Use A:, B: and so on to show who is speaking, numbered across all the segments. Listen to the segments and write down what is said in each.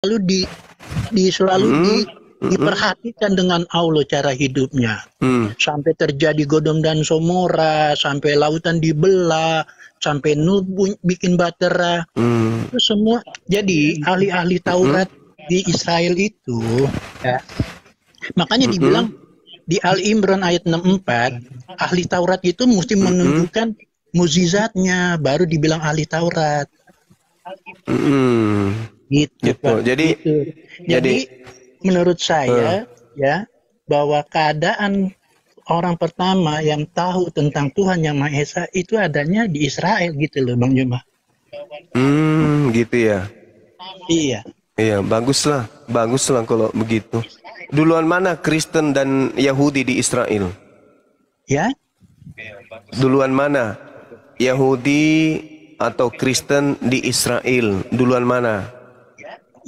A: selalu diperhatikan dengan Allah cara hidupnya. Sampai terjadi Godom dan Gomora, sampai lautan dibelah, sampai Nuh bikin batera. Itu semua. Jadi ahli-ahli Taurat di Israel itu, ya, makanya dibilang di Ali Imran ayat 64, ahli Taurat itu mesti menunjukkan mukjizatnya, baru dibilang ahli Taurat. Gitu, Pak. Jadi menurut saya ya, bahwa keadaan orang pertama yang tahu tentang Tuhan Yang Maha Esa itu adanya di Israel gitu loh, Bang Juma.
B: Gitu ya.
A: Iya.
B: Iya, baguslah kalau begitu. Duluan mana Kristen dan Yahudi di Israel?
A: Ya?
B: Duluan mana? Yahudi atau Kristen di Israel? Duluan mana?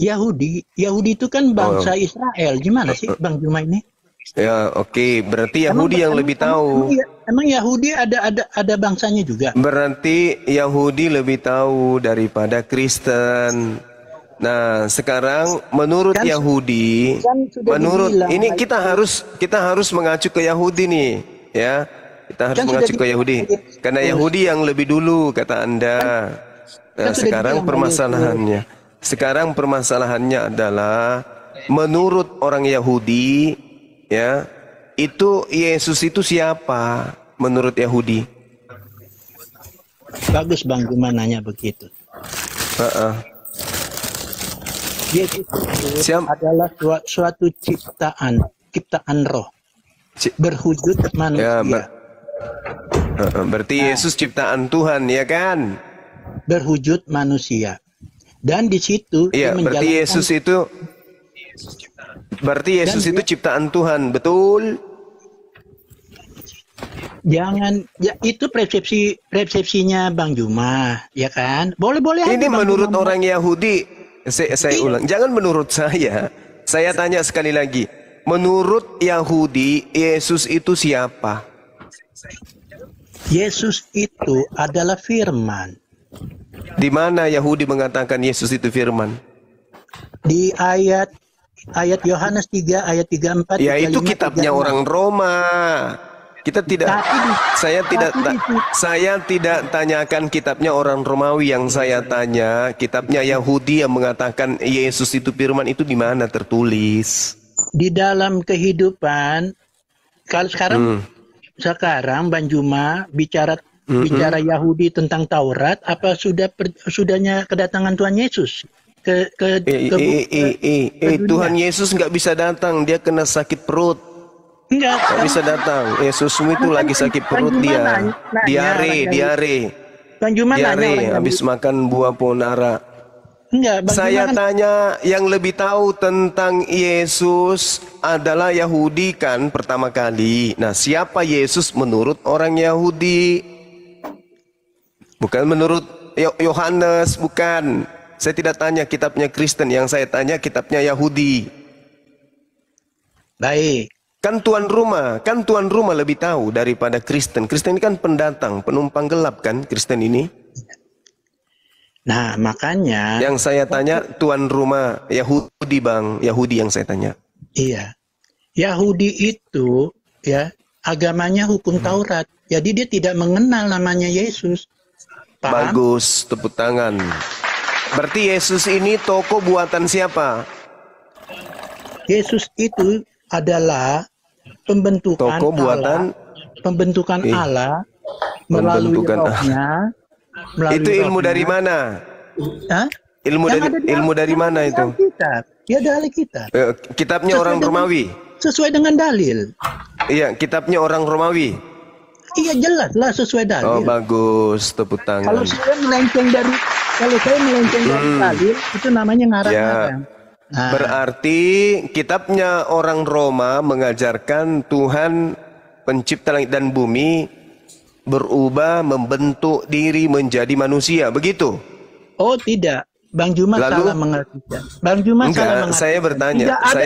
A: Yahudi itu kan bangsa Israel. Gimana sih Bang Juma ini?
B: Ya, oke. Berarti Yahudi yang lebih tahu.
A: Emang Yahudi ada bangsanya juga?
B: Berarti Yahudi lebih tahu daripada Kristen. Nah, sekarang menurut Yahudi, ini kita harus mengacu ke Yahudi nih, ya. Kita harus mengacu ke Yahudi. Karena Yahudi yang lebih dulu kata Anda. Nah, sekarang permasalahannya adalah menurut orang Yahudi, ya, itu Yesus itu siapa menurut Yahudi?
A: Bagus Bang Juma nanya begitu. Yesus itu adalah suatu ciptaan roh, berwujud manusia.
B: Berarti Yesus ciptaan Tuhan, ya kan?
A: Berwujud manusia. Dan di situ
B: berarti Yesus itu ciptaan Tuhan, betul?
A: Jangan, ya itu persepsinya Bang Juma, ya kan? Boleh aja.
B: Ini menurut orang Yahudi. Saya ulang, jangan menurut saya. Saya tanya sekali lagi. Menurut Yahudi, Yesus itu siapa? Yesus
A: itu adalah firman.
B: Di mana Yahudi mengatakan Yesus itu firman?
A: Di ayat Yohanes 3 ayat 34.
B: Ya, itu kitabnya orang Roma. Saya tidak tanyakan kitabnya orang Romawi, yang saya tanya kitabnya Yahudi yang mengatakan Yesus itu firman, itu di mana tertulis?
A: Di dalam kehidupan. Kalau sekarang Bang Juma bicara Yahudi tentang Taurat, apa sudahnya kedatangan Tuhan Yesus ke
B: Tuhan Yesus nggak bisa datang, dia kena sakit perut. Nggak bisa datang. Yesusmu itu lagi sakit perut, dia diare.
A: Bang Juma nanya
B: habis makan buah ponara. Saya tanya, yang lebih tahu tentang Yesus adalah Yahudi kan pertama kali. Nah, siapa Yesus menurut orang Yahudi? Bukan menurut Yohanes, bukan. Saya tidak tanya kitabnya Kristen, yang saya tanya kitabnya Yahudi.
A: Baik.
B: Kan tuan rumah lebih tahu daripada Kristen. Kristen ini kan pendatang, penumpang gelap kan Kristen ini.
A: Nah, makanya
B: yang saya tanya tuan rumah Yahudi, Bang. Yahudi yang saya tanya.
A: Iya. Yahudi itu ya agamanya hukum Taurat. Jadi dia tidak mengenal namanya Yesus. Paham?
B: Bagus, tepuk tangan. Berarti Yesus ini tokoh buatan siapa?
A: Yesus itu adalah pembentukan Allah melalui rohnya.
B: Itu ilmu dari mana? Ilmu dari mana itu?
A: Kitab. Ya dari kitab.
B: Kitabnya orang Romawi.
A: Sesuai dengan dalil.
B: Iya, kitabnya orang Romawi.
A: Iya, jelas lah sesuai dalil.
B: Oh, bagus, tepuk tangan.
A: Kalau saya melenceng dari dalil, itu namanya ngarang-ngarang.
B: Nah. Berarti kitabnya orang Roma mengajarkan Tuhan pencipta langit dan bumi berubah, membentuk diri menjadi manusia, begitu?
A: Oh tidak, Bang Juma salah mengartikan. Bang Juma salah mengartikan.
B: Saya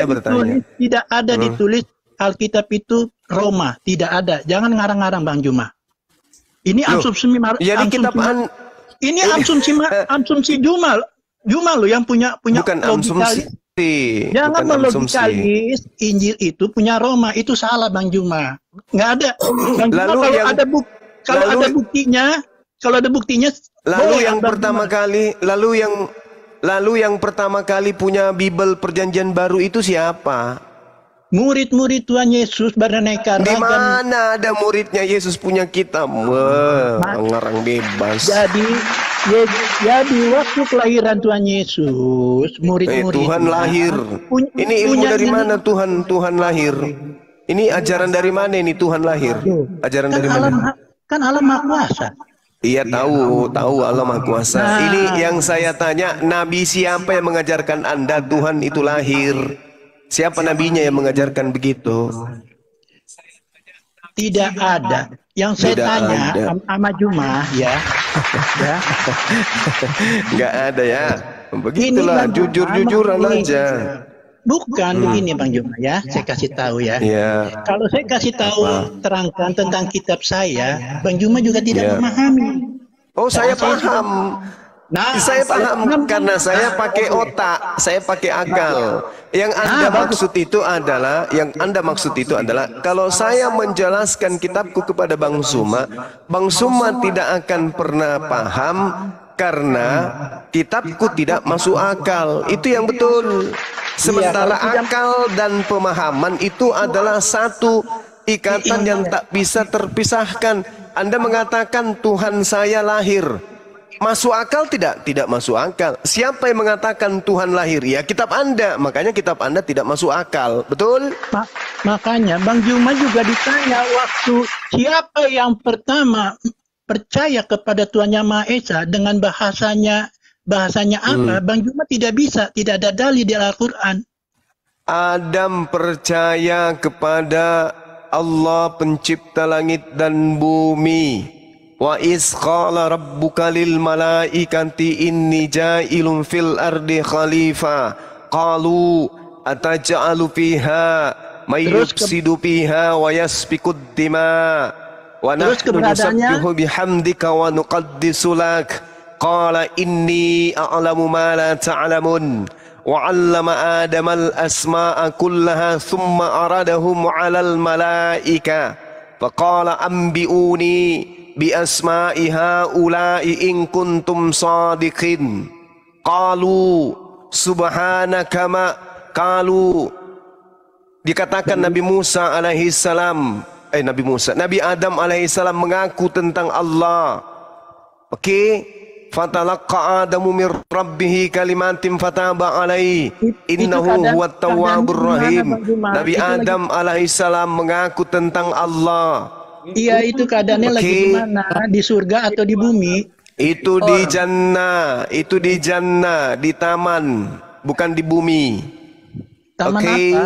B: bertanya.
A: Tidak ada ditulis Alkitab itu Roma, tidak ada. Jangan ngarang-ngarang Bang Juma. Ini asumsi
B: jadi kitab
A: ini asumsi Juma. Juma lo yang punya
B: Bukan
A: logikalis.
B: asumsi.
A: Jangan
B: Bukan asumsi.
A: melogikalis Injil itu punya Roma, itu salah Bang Juma. Nggak ada. Bang Juma
B: Lalu
A: kalau
B: yang-
A: ada ada buktinya,
B: Lalu
A: boleh,
B: yang
A: Bang
B: pertama
A: Juma.
B: kali, lalu yang pertama kali punya Bible Perjanjian Baru itu siapa?
A: Murid-murid Tuhan Yesus beraneka
B: Di
A: ragam.
B: mana ada muridnya Yesus punya kitab? Wah, ngarang bebas.
A: Jadi waktu kelahiran Tuhan Yesus, murid-murid
B: Tuhan lahir. Ini ilmu dari mana Tuhan lahir? Ini ajaran dari mana ini Tuhan lahir? Ajaran dari mana?
A: Kan Allah Maha Kuasa.
B: Iya tahu Allah Maha Kuasa. Ini yang saya tanya, nabi siapa yang mengajarkan Anda Tuhan itu lahir? Siapa nabinya yang mengajarkan begitu?
A: Tidak ada. Yang saya
B: Tidak
A: tanya
B: ada.
A: sama Juma ya.
B: Nggak ada ya. Begitulah,
A: Bang Juma,
B: jujur-jujuran
A: begini.
B: aja.
A: Bukan begini Bang Juma ya. Saya kasih tahu ya.
B: Iya.
A: Kalau saya kasih tahu terangkan tentang kitab saya, Bang Juma juga tidak
B: Iya.
A: memahami.
B: Oh, saya paham. Saya paham karena saya pakai otak, saya pakai akal. Yang Anda maksud itu adalah kalau saya menjelaskan kitabku kepada Bang Suma tidak akan pernah paham karena kitabku tidak masuk akal. Itu yang betul. Sementara akal dan pemahaman itu adalah satu ikatan yang tak bisa terpisahkan. Anda mengatakan Tuhan saya lahir. Masuk akal tidak? Tidak masuk akal. Siapa yang mengatakan Tuhan lahir? Ya kitab Anda. Makanya kitab Anda tidak masuk akal. Betul?
A: Makanya Bang Juma juga ditanya waktu siapa yang pertama percaya kepada Tuhan Yang Maha Esa dengan bahasanya apa? Bang Juma tidak ada dalil di Al-Quran.
B: Adam percaya kepada Allah pencipta langit dan bumi. Wa iz qala rabbuka lil malaikati inni ja'ilun fil ardi khalifah qalu ataj'alu fiha may yufsidu fiha wa yasfikud dima wa nahnu nusabbihu bihamdika wa nuqaddisu lak qala inni a'lamu ma la ta'lamun wa 'allama adama al asma'a kullaha thumma aradahum 'alal malaika faqala anbi'uni bi asma'i haula'i in kuntum sadiqin qalu subhanaka ma qalu. Dikatakan Nabi Adam alaihissalam mengaku tentang Allah. Oke, fatalaqqa Adamu mir rabbih kalimatin fataba alaihi innahu huwat tawwabur rahim. Nabi Adam alaihissalam mengaku tentang Allah.
A: Iya, itu keadaannya lagi di mana? Di surga atau di bumi?
B: Itu di jannah, di taman, bukan di bumi.
A: Taman apa?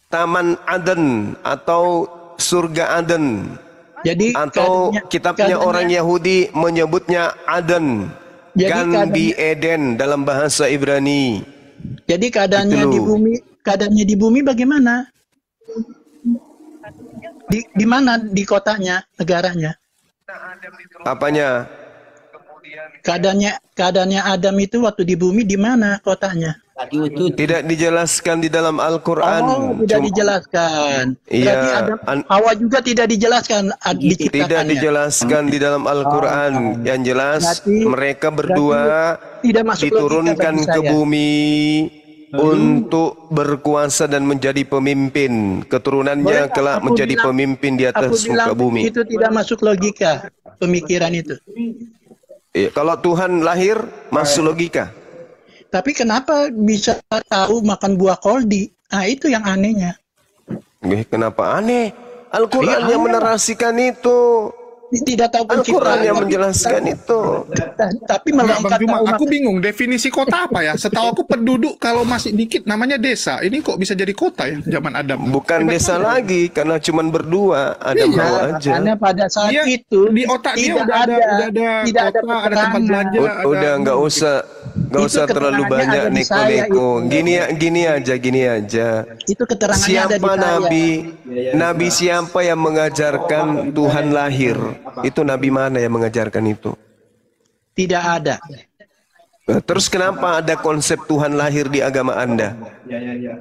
B: Taman Aden atau surga Aden.
A: Jadi
B: atau kitabnya orang Yahudi menyebutnya Aden. Ganbi Eden dalam bahasa Ibrani.
A: Jadi keadaannya di bumi bagaimana? Di mana di kotanya, negaranya?
B: Apanya?
A: Keadaannya Adam itu waktu di bumi di mana kotanya?
B: Tidak dijelaskan di dalam Al-Quran.
A: Oh, tidak dijelaskan.
B: Iya.
A: Hawa juga tidak dijelaskan
B: Tidak dijelaskan di dalam Al-Quran. Yang jelas mereka berdua diturunkan ke bumi untuk berkuasa dan menjadi pemimpin. Keturunannya kelak menjadi pemimpin di atas muka bumi.
A: Itu tidak masuk logika pemikiran itu.
B: Kalau Tuhan lahir masuk logika.
A: Tapi kenapa bisa tahu makan buah koldi? Nah, itu yang anehnya.
B: Kenapa aneh? Al-Quran yang menarasikan itu.
A: Tidak tahu
B: Al-Quran yang menjelaskan itu.
A: Tapi melengkap tahu.
C: Aku bingung definisi kota apa ya? Setahu aku penduduk kalau masih dikit namanya desa. Ini kok bisa jadi kota ya zaman Adam?
B: Bukan desa lagi karena cuma berdua. Adam Hawa aja.
A: Karena pada saat itu
C: di otak dia udah ada kota, ada tempat belanja.
B: Udah nggak usah terlalu banyak neko-neko. Gini aja.
A: Itu keterangannya
B: siapa
A: ada di
B: nabi siapa yang mengajarkan Tuhan lahir? Itu nabi mana yang mengajarkan itu?
A: Tidak ada.
B: Nah, terus kenapa ada konsep Tuhan lahir di agama Anda?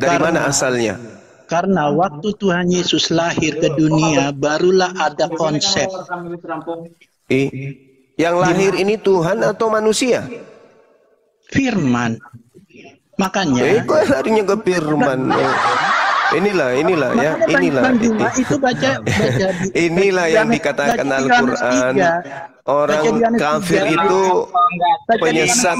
B: Dari mana asalnya?
A: Karena waktu Tuhan Yesus lahir ke dunia, barulah ada konsep.
B: Yang lahir ini Tuhan atau manusia?
A: Firman. Makanya.
B: Kok larinya ke firman? Inilah ya, inilah.
A: Itu baca
B: inilah yang dikatakan Al-Quran. Orang kafir itu penyesat.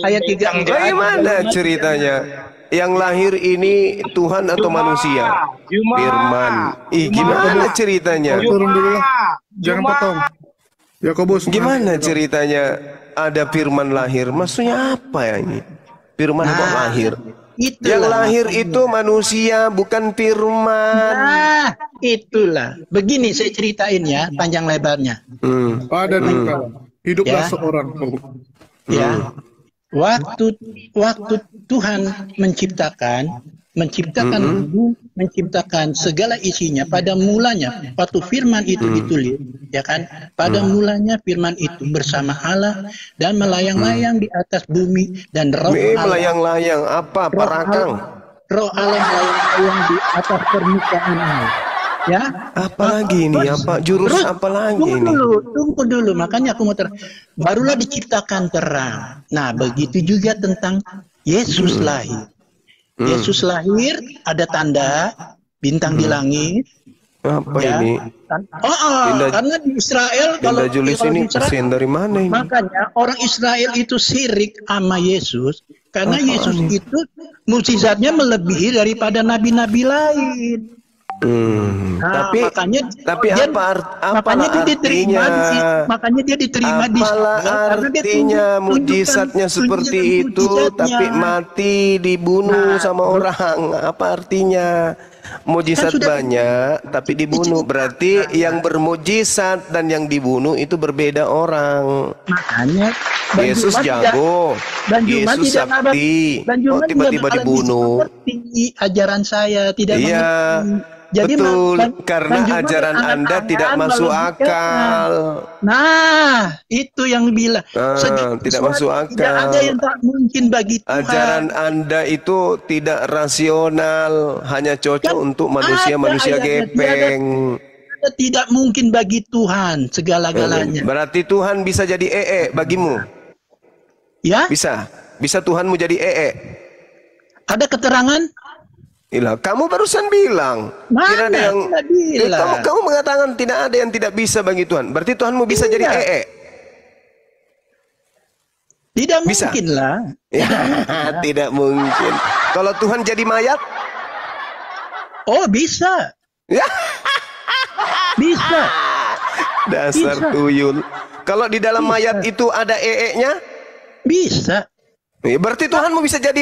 A: Ayat 3.
B: Bagaimana ceritanya? Yang lahir ini Tuhan atau manusia? Firman. Gimana ceritanya?
C: Turun dulu lah. Jangan potong. Yakobus.
B: Gimana ceritanya ada firman lahir? Maksudnya apa ya ini? Firman kok lahir? Yang lahir itu manusia, bukan firman.
A: Nah, itulah. Begini saya ceritain ya, panjang lebarnya.
C: Ada hiduplah seorang.
A: Ya. Waktu Tuhan menciptakan menciptakan segala isinya pada mulanya, waktu firman itu ditulis, ya kan? Pada mulanya firman itu bersama Allah dan melayang-layang di atas bumi, dan roh Allah
B: melayang-layang apa? Parakang.
A: Roh Allah melayang-layang di atas permukaan air. Ya,
B: apalagi ini apa jurus apalagi ini?
A: Tunggu dulu, makanya aku mau barulah diciptakan terang. Nah, begitu juga tentang Yesus lahir. Yesus lahir ada tanda bintang di langit.
B: Apa
A: ya?
B: ini?
A: Karena di Israel kalau
B: Julius ini kasihan dari mana ini?
A: Makanya orang Israel itu sirik sama Yesus karena Yesus itu mukjizatnya melebihi daripada nabi-nabi lain. Nah, makanya dia diterima di
B: artinya mujizatnya seperti itu, tapi mati dibunuh sama orang. Apa artinya? Mujizat banyak tapi dibunuh, berarti yang bermujizat dan yang dibunuh itu berbeda orang.
A: Makanya
B: Yesus jago, Yesus sakti, tiba-tiba dibunuh.
A: Seperti ajaran saya tidak mengerti. Jadi
B: betul, karena ajaran Anda tidak masuk akal.
A: Nah, itu yang bilang.
B: Tidak masuk akal.
A: Tidak ada yang tak mungkin bagi Tuhan.
B: Ajaran Anda itu tidak rasional, hanya cocok untuk manusia-manusia gepeng.
A: Tidak mungkin bagi Tuhan segala-galanya.
B: Berarti Tuhan bisa jadi bagimu?
A: Ya?
B: Bisa Tuhanmu jadi
A: Ada keterangan?
B: Kamu barusan bilang tidak ada yang kamu mengatakan tidak ada yang tidak bisa bagi Tuhan. Berarti Tuhanmu bisa jadi
A: Tidak
B: bisa?
A: Mungkin lah.
B: Tidak mungkin. Kalau Tuhan jadi mayat?
A: Oh, bisa. Bisa.
B: Dasar tuyul. Kalau di dalam mayat itu ada nya?
A: Bisa.
B: Berarti Tuhanmu bisa jadi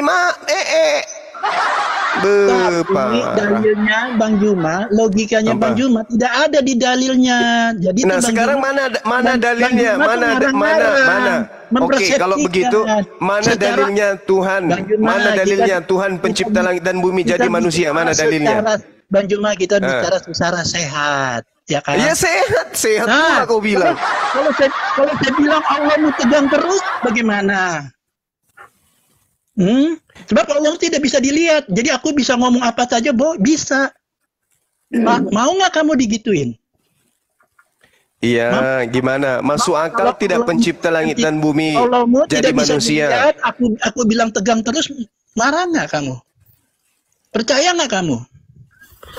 A: Tapi dalilnya Bang Juma, logikanya Bang Juma tidak ada di dalilnya. Jadi
B: sekarang mana dalilnya? Mana? Oke, kalau begitu mana dalilnya Tuhan? Mana dalilnya Tuhan pencipta langit dan bumi jadi manusia? Mana dalilnya?
A: Bang Juma, kita bicara secara sehat, ya kan?
B: Ya sehat pula kau bilang.
A: Kalau saya bilang Allah mau tegang terus, bagaimana? Sebab Allah tidak bisa dilihat. Jadi aku bisa ngomong apa saja, bisa. Mau nggak kamu digituin?
B: Iya, gimana? Masuk akal tidak pencipta langit dan bumi jadi manusia?
A: Dilihat, aku bilang tegang terus, marah nggak kamu? Percaya nggak kamu?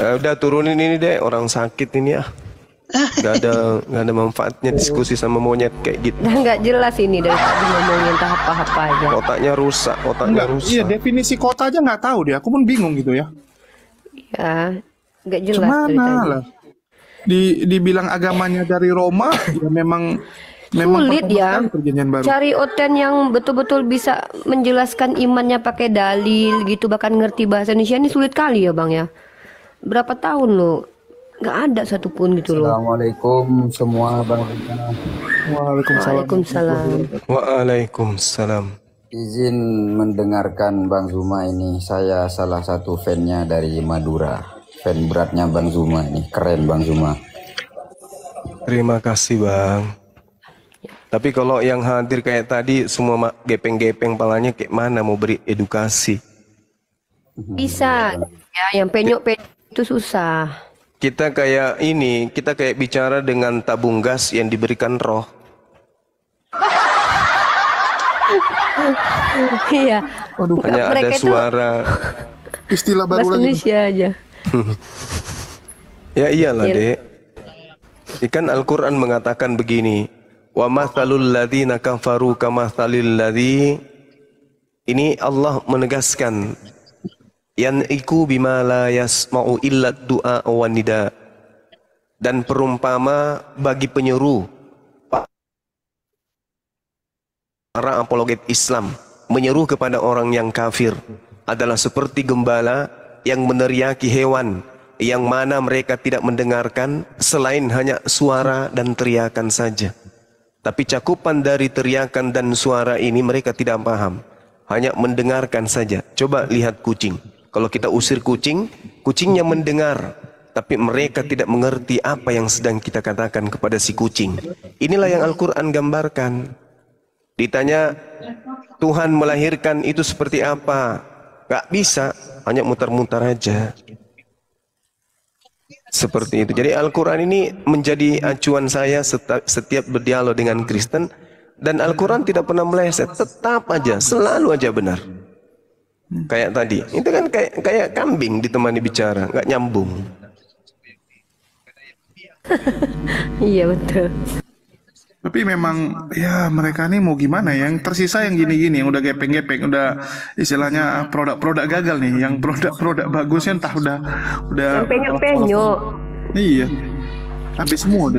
B: Udah turunin ini deh, orang sakit ini ya. Gak ada manfaatnya diskusi sama monyet kayak gitu.
D: Nggak jelas ini dari tadi ngomongin apa-apa aja.
B: Otaknya rusak.
C: Iya, definisi kota aja nggak tahu dia. Aku pun bingung gitu ya.
D: Ya, nggak jelas.
C: Gimana lah? Dibilang agamanya dari Roma, ya memang
D: sulit ya.
C: Baru.
D: Cari oten yang betul-betul bisa menjelaskan imannya pakai dalil gitu, bahkan ngerti bahasa Indonesia ini sulit kali ya Bang ya. Berapa tahun lo? Nggak ada satupun gitu loh.
E: Assalamualaikum semua Bang.
B: Waalaikumsalam.
E: Izin mendengarkan Bang Zuma ini. Saya salah satu fan-nya dari Madura. Fan beratnya Bang Zuma ini. Keren Bang Zuma.
B: Terima kasih Bang. Tapi kalau yang hadir kayak tadi semua gepeng-gepeng palanya, kayak mana mau beri edukasi?
D: Bisa. Ya, yang penyok-penyok itu susah.
B: Kita kayak ini, kita kayak bicara dengan tabung gas yang diberikan roh.
D: Iya.
B: Hanya ada suara.
C: Istilah baru
D: bahasa
C: lagi.
D: Indonesia aja.
B: Ya iyalah, Dek. Ikan Al-Quran mengatakan begini, wa mathalul ladzina kafaru kamathalil ladzi. Ini Allah menegaskan, yan'iku bima la yasma'u illa du'a wa nida. Dan perumpama bagi penyeru para apologet Islam menyeru kepada orang yang kafir adalah seperti gembala yang meneriaki hewan yang mana mereka tidak mendengarkan selain hanya suara dan teriakan saja. Tapi cakupan dari teriakan dan suara ini mereka tidak paham, hanya mendengarkan saja. Coba lihat kucing. Kalau kita usir kucing, kucingnya mendengar, tapi mereka tidak mengerti apa yang sedang kita katakan kepada si kucing. Inilah yang Al-Quran gambarkan. Ditanya, Tuhan melahirkan itu seperti apa? Gak bisa, hanya mutar-mutar aja. Seperti itu. Jadi Al-Quran ini menjadi acuan saya setiap berdialog dengan Kristen. Dan Al-Quran tidak pernah meleset, tetap aja, selalu aja benar. Kayak tadi, itu kan kayak kambing ditemani bicara, gak nyambung.
D: Iya betul.
C: Tapi memang ya mereka nih mau gimana ya? Yang tersisa yang gini-gini, yang udah gepeng-gepeng, udah istilahnya produk-produk gagal nih. Yang produk-produk bagusnya entah udah
D: Yang penyok-penyok.
C: Iya. Habis semua deh.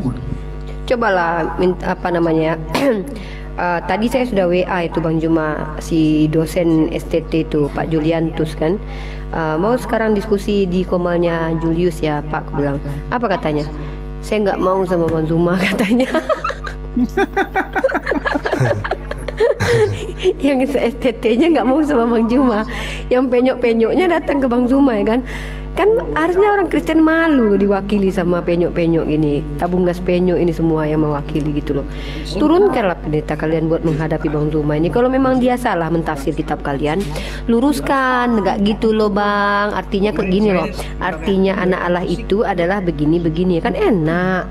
D: Cobalah apa namanya? Tadi saya sudah WA itu Bang Juma, si dosen STT itu Pak Juliantus kan. Mau sekarang diskusi di komalnya Julius ya Pak, aku bilang. Apa katanya? Saya nggak mau sama Bang Zuma katanya. Yang STT-nya nggak mau sama Bang Juma, yang penyok-penyoknya datang ke Bang Zuma ya kan. Kan harusnya orang Kristen malu diwakili sama penyok-penyok ini, tabung gas penyok ini semua yang mewakili gitu loh. Turunkanlah pendeta kalian buat menghadapi Bang Zuma ini. Kalau memang dia salah mentafsir kitab kalian, luruskan, nggak gitu loh Bang. Artinya kayak gini loh, artinya anak Allah itu adalah begini-begini, kan enak.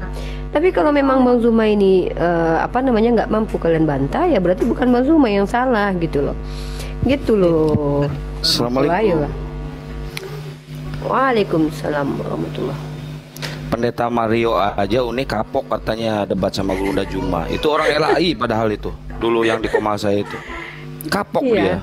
D: Tapi kalau memang Bang Zuma ini apa namanya nggak mampu kalian bantah, ya berarti bukan Bang Zuma yang salah gitu loh. Gitu loh.
F: Assalamualaikum.
D: Waalaikumsalam warahmatullah.
F: Pendeta Mario aja unik kapok katanya debat sama Guru Juma. Itu orang LAI padahal itu. Dulu yang di Komal saya itu. Kapok dia.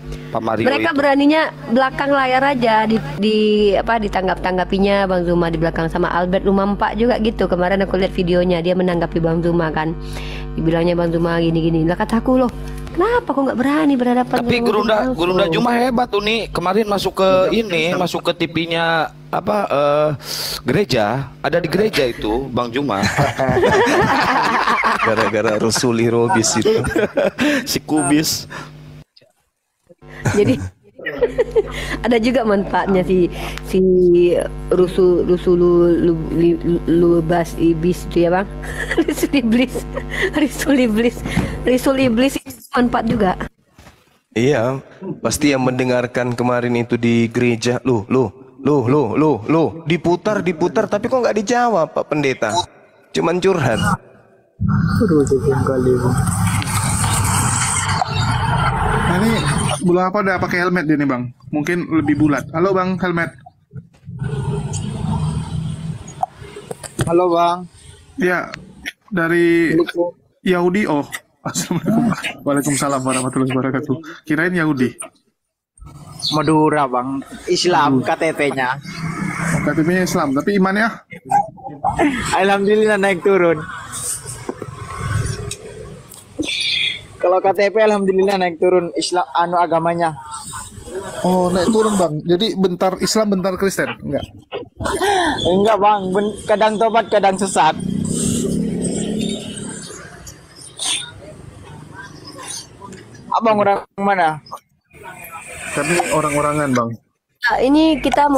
F: Pak Mario
D: Mereka
F: itu
D: beraninya belakang layar aja di apa ditanggap-tanggapinya Bang Zuma di belakang sama Albert Lumampa juga gitu. Kemarin aku lihat videonya dia menanggapi Bang Zuma kan. Dibilangnya Bang Zuma gini-gini. Lah kataku loh, kenapa kok nggak berani berhadapan?
F: Tapi Guru Juma hebat tuh nih. Kemarin masuk ke ini, masuk ke TV-nya apa gereja. Ada di gereja itu Bang Juma.
B: Gara-gara Rusuli Robis itu.
F: Si Kubis.
D: Jadi ada juga manfaatnya si Rusulubas iblis itu ya Bang. Rusul iblis manfaat juga.
B: Iya, pasti yang mendengarkan kemarin itu di gereja, loh, diputar, tapi kok nggak dijawab Pak Pendeta, cuman curhat.
C: Nah, ini bulan apa udah pakai helmet dia nih Bang? Mungkin lebih bulat. Halo Bang, helmet.
G: Halo Bang.
C: Ya, dari Yahudi. Oh, assalamualaikum. Waalaikumsalam warahmatullahi wabarakatuh. Kirain Yahudi.
G: Madura Bang. Islam KTP-nya.
C: KTP-nya Islam, tapi imannya?
G: Alhamdulillah naik turun. Kalau KTP alhamdulillah naik turun Islam agamanya.
C: Oh, naik turun Bang. Jadi bentar Islam, bentar Kristen? Enggak.
G: Enggak Bang, kadang tobat, kadang sesat. Abang orang mana?
C: Kami orang-orangan Bang.
D: Nah, ini kita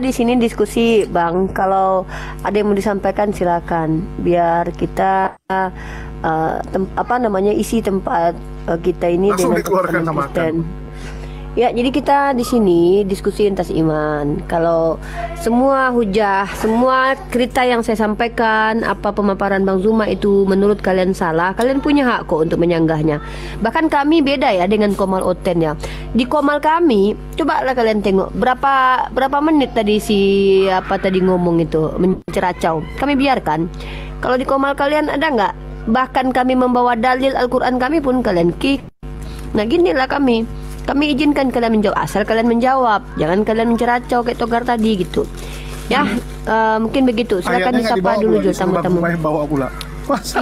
D: di sini diskusi Bang. Kalau ada yang mau disampaikan silakan. Biar kita isi tempat kita ini
C: langsung
D: dengan
C: dikeluarkan sama
D: Kristen. Ya, jadi kita di sini diskusi lintas iman. Kalau semua hujah, semua cerita yang saya sampaikan, apa pemaparan Bang Zuma itu menurut kalian salah, kalian punya hak kok untuk menyanggahnya. Bahkan kami beda ya dengan Komal Oten ya. Di Komal kami, cobalah kalian tengok berapa menit tadi ngomong itu menceracau. Kami biarkan. Kalau di Komal kalian ada nggak? Bahkan kami membawa dalil Al-Quran kami pun kalian kick. Nah, ginilah kami. Kami izinkan kalian menjawab, asal kalian menjawab. Jangan kalian menceracau kayak Togar tadi gitu. Ya, mungkin begitu. Silakan disapa dulu Jul tamu-tamu.
C: Bawa pula.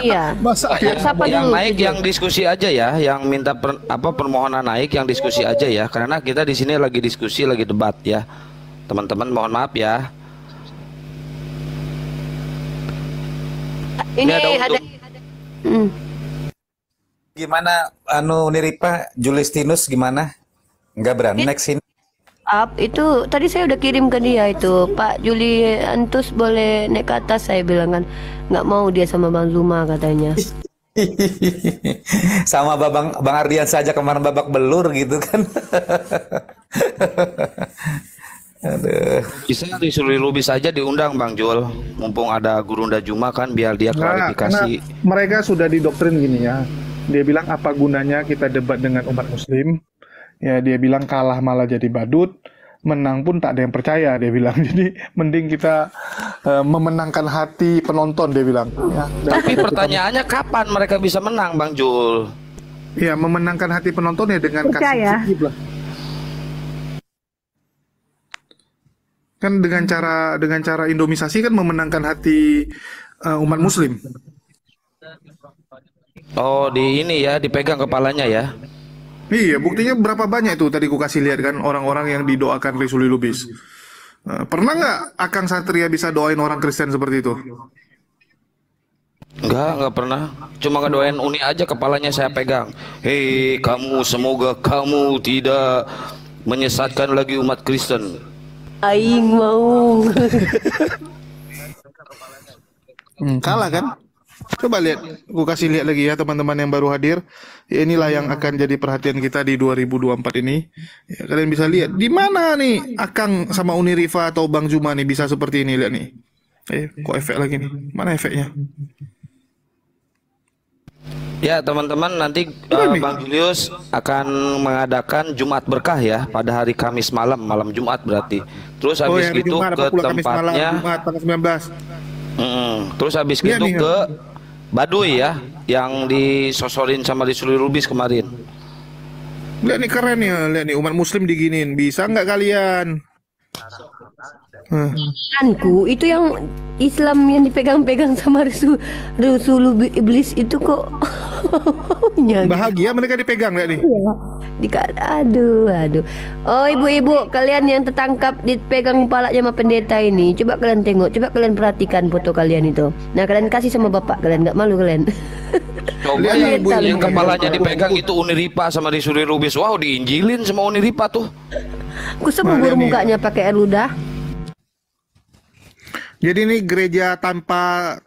D: Iya.
F: Yang naik yang diskusi aja ya, yang minta permohonan naik yang diskusi aja ya, karena kita di sini lagi diskusi, lagi debat ya. Teman-teman mohon maaf ya.
D: Ini ada
H: Gimana Niripa Julistinus gimana? Nggak berani next ini?
D: Itu tadi saya udah kirim ke dia itu, Pak Juli Antus boleh naik ke atas, saya bilang kan nggak mau dia sama Bang Zuma katanya.
H: Sama Bang Ardian saja kemarin babak belur gitu kan. Aduh.
F: Bisa disuruh Lubis saja diundang Bang Jul, mumpung ada Gurunda Juma kan, biar dia klarifikasi.
C: Mereka sudah didoktrin gini ya. Dia bilang apa gunanya kita debat dengan umat muslim. Ya, dia bilang kalah malah jadi badut, menang pun tak ada yang percaya, dia bilang. Jadi mending kita memenangkan hati penonton, dia bilang ya.
F: Tapi pertanyaannya kapan mereka bisa menang Bang Jul?
C: Ya, memenangkan hati penonton ya dengan kasih cicip lah. Kan dengan cara Indomisasi kan memenangkan hati umat muslim.
F: Oh, di ini ya, dipegang kepalanya ya.
C: Iya, buktinya berapa banyak itu tadi ku kasih lihat kan orang-orang yang didoakan Risuli Lubis. Pernah nggak Akang Satria bisa doain orang Kristen seperti itu?
F: Enggak pernah. Cuma ngedoain Uni aja kepalanya saya pegang. Hei kamu, semoga kamu tidak menyesatkan lagi umat Kristen.
D: Aing mau.
C: Kalah kan? Coba lihat, aku kasih lihat lagi ya teman-teman yang baru hadir. Ya, inilah yang akan jadi perhatian kita di 2024 ini. Ya, kalian bisa lihat di mana nih Akang sama Uni Rifa atau Bang Zuma nih bisa seperti ini, lihat nih. Kok efek lagi nih? Mana efeknya?
F: Ya teman-teman, nanti Bang Julius akan mengadakan Jumat Berkah ya pada hari Kamis malam Jumat berarti. Terus habis itu ke tempatnya
C: Jumat tanggal 19.
F: Terus habis itu ke Baduy ya, yang disosorin sama Risuli Lubis kemarin.
C: Lihat nih keren ya, lihat nih umat muslim diginin. Bisa nggak kalian?
D: Anku itu yang Islam yang dipegang-pegang sama Rasul Iblis itu kok
C: bahagia mereka dipegang nggak nih?
D: Aduh. Oh ibu-ibu kalian yang tertangkap dipegang kepalanya sama pendeta ini, coba kalian tengok, coba kalian perhatikan foto kalian itu. Nah kalian kasih sama bapak kalian, nggak malu kalian?
F: Coba yang kepalanya dipegang itu Uniripa sama Risuli Lubis. Wow, diinjilin sama Uniripa tuh.
D: Aku sebubur mukanya pakai air ludah.
C: Jadi ini gereja tanpa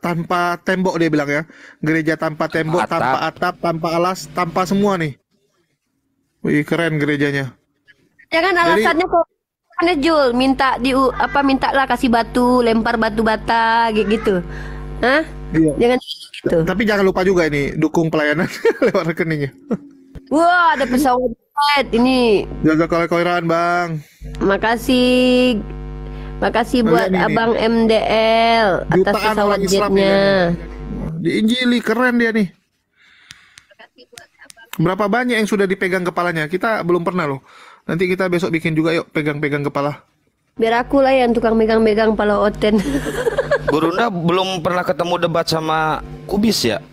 C: tembok dia bilang ya. Gereja tanpa tembok, tanpa atap, tanpa alas, tanpa semua nih. Wih, keren gerejanya.
D: Jangan alasannya kok aneh Jul, mintalah kasih batu, lempar batu bata gitu. Hah?
C: Iya.
D: Jangan gitu.
C: Tapi jangan lupa juga ini dukung pelayanan lewat rekeningnya.
D: Wah, ada pesawat ini.
C: Jaga koleran, Bang.
D: Makasih buat Abang MDL atas pesawat jetnya.
C: Diinjili, keren dia nih. Berapa banyak yang sudah dipegang kepalanya? Kita belum pernah loh. Nanti kita besok bikin juga yuk, pegang-pegang kepala.
D: Biar aku lah yang tukang megang-megang kepala Oten.
F: Gurunda belum pernah ketemu debat sama Kubis ya?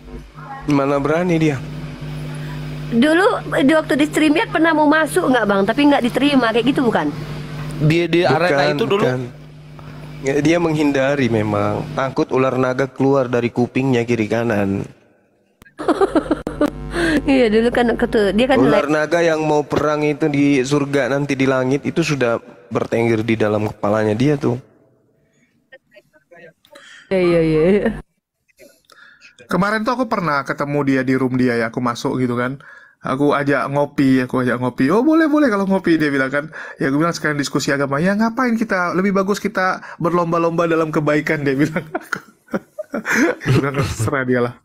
B: Mana berani dia?
D: Dulu waktu di StreamYard pernah mau masuk nggak Bang? Tapi nggak diterima kayak gitu bukan?
F: Di arena itu dulu.
B: Dia menghindari memang, takut ular naga keluar dari kupingnya kiri kanan.
D: Iya dulu kan dia kan
B: ular naga yang mau perang itu di surga nanti di langit itu sudah bertengger di dalam kepalanya dia tuh.
D: Iya.
C: Kemarin tuh aku pernah ketemu dia di room dia ya, aku masuk gitu kan. Aku ajak ngopi. Oh boleh kalau ngopi, dia bilang kan. Ya aku bilang sekalian diskusi agama. Ya ngapain kita, lebih bagus kita berlomba-lomba dalam kebaikan, dia bilang. Udah terserah dia lah.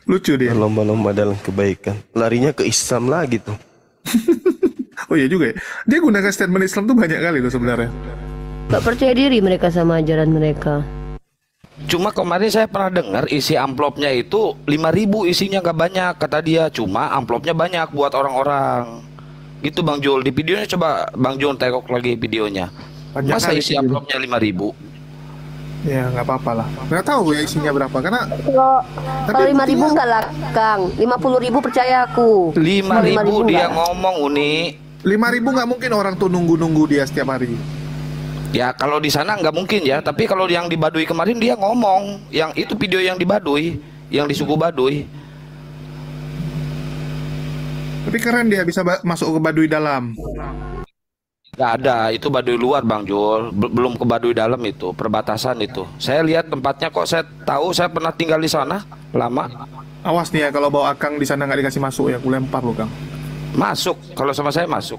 C: Lucu dia.
B: Berlomba-lomba dalam kebaikan. Larinya ke Islam lagi tuh.
C: Oh iya juga ya. Dia gunakan statement Islam tuh banyak kali tuh sebenarnya.
D: Gak percaya diri mereka sama ajaran mereka.
F: Cuma kemarin saya pernah dengar isi amplopnya itu 5.000, isinya gak banyak kata dia. Cuma amplopnya banyak buat orang-orang. Gitu Bang Jul. Di videonya coba Bang Jul tengok lagi videonya.
C: Banyak
F: Masa
C: kali
F: isi
C: sih,
F: amplopnya 5.000?
C: Ya nggak apa-apa lah. Nggak tahu ya isinya berapa karena.
D: Kalau 5.000 nggak lah, Kang. 50.000 percaya aku.
F: 5.000 dia ngomong, Uni.
C: 5.000 nggak mungkin orang tuh nunggu dia setiap hari.
F: Ya kalau di sana nggak mungkin ya, tapi kalau yang di Baduy kemarin dia ngomong, yang itu video yang di Baduy, yang di suku Baduy.
C: Tapi keren dia bisa masuk ke Baduy dalam.
F: Nggak ada, itu Baduy luar Bang Jul, belum ke Baduy dalam itu, perbatasan itu. Saya lihat tempatnya kok, saya tahu, saya pernah tinggal di sana lama.
C: Awas nih ya kalau bawa Akang di sana nggak dikasih masuk ya, aku lempar lo Kang.
F: Masuk, kalau sama saya masuk.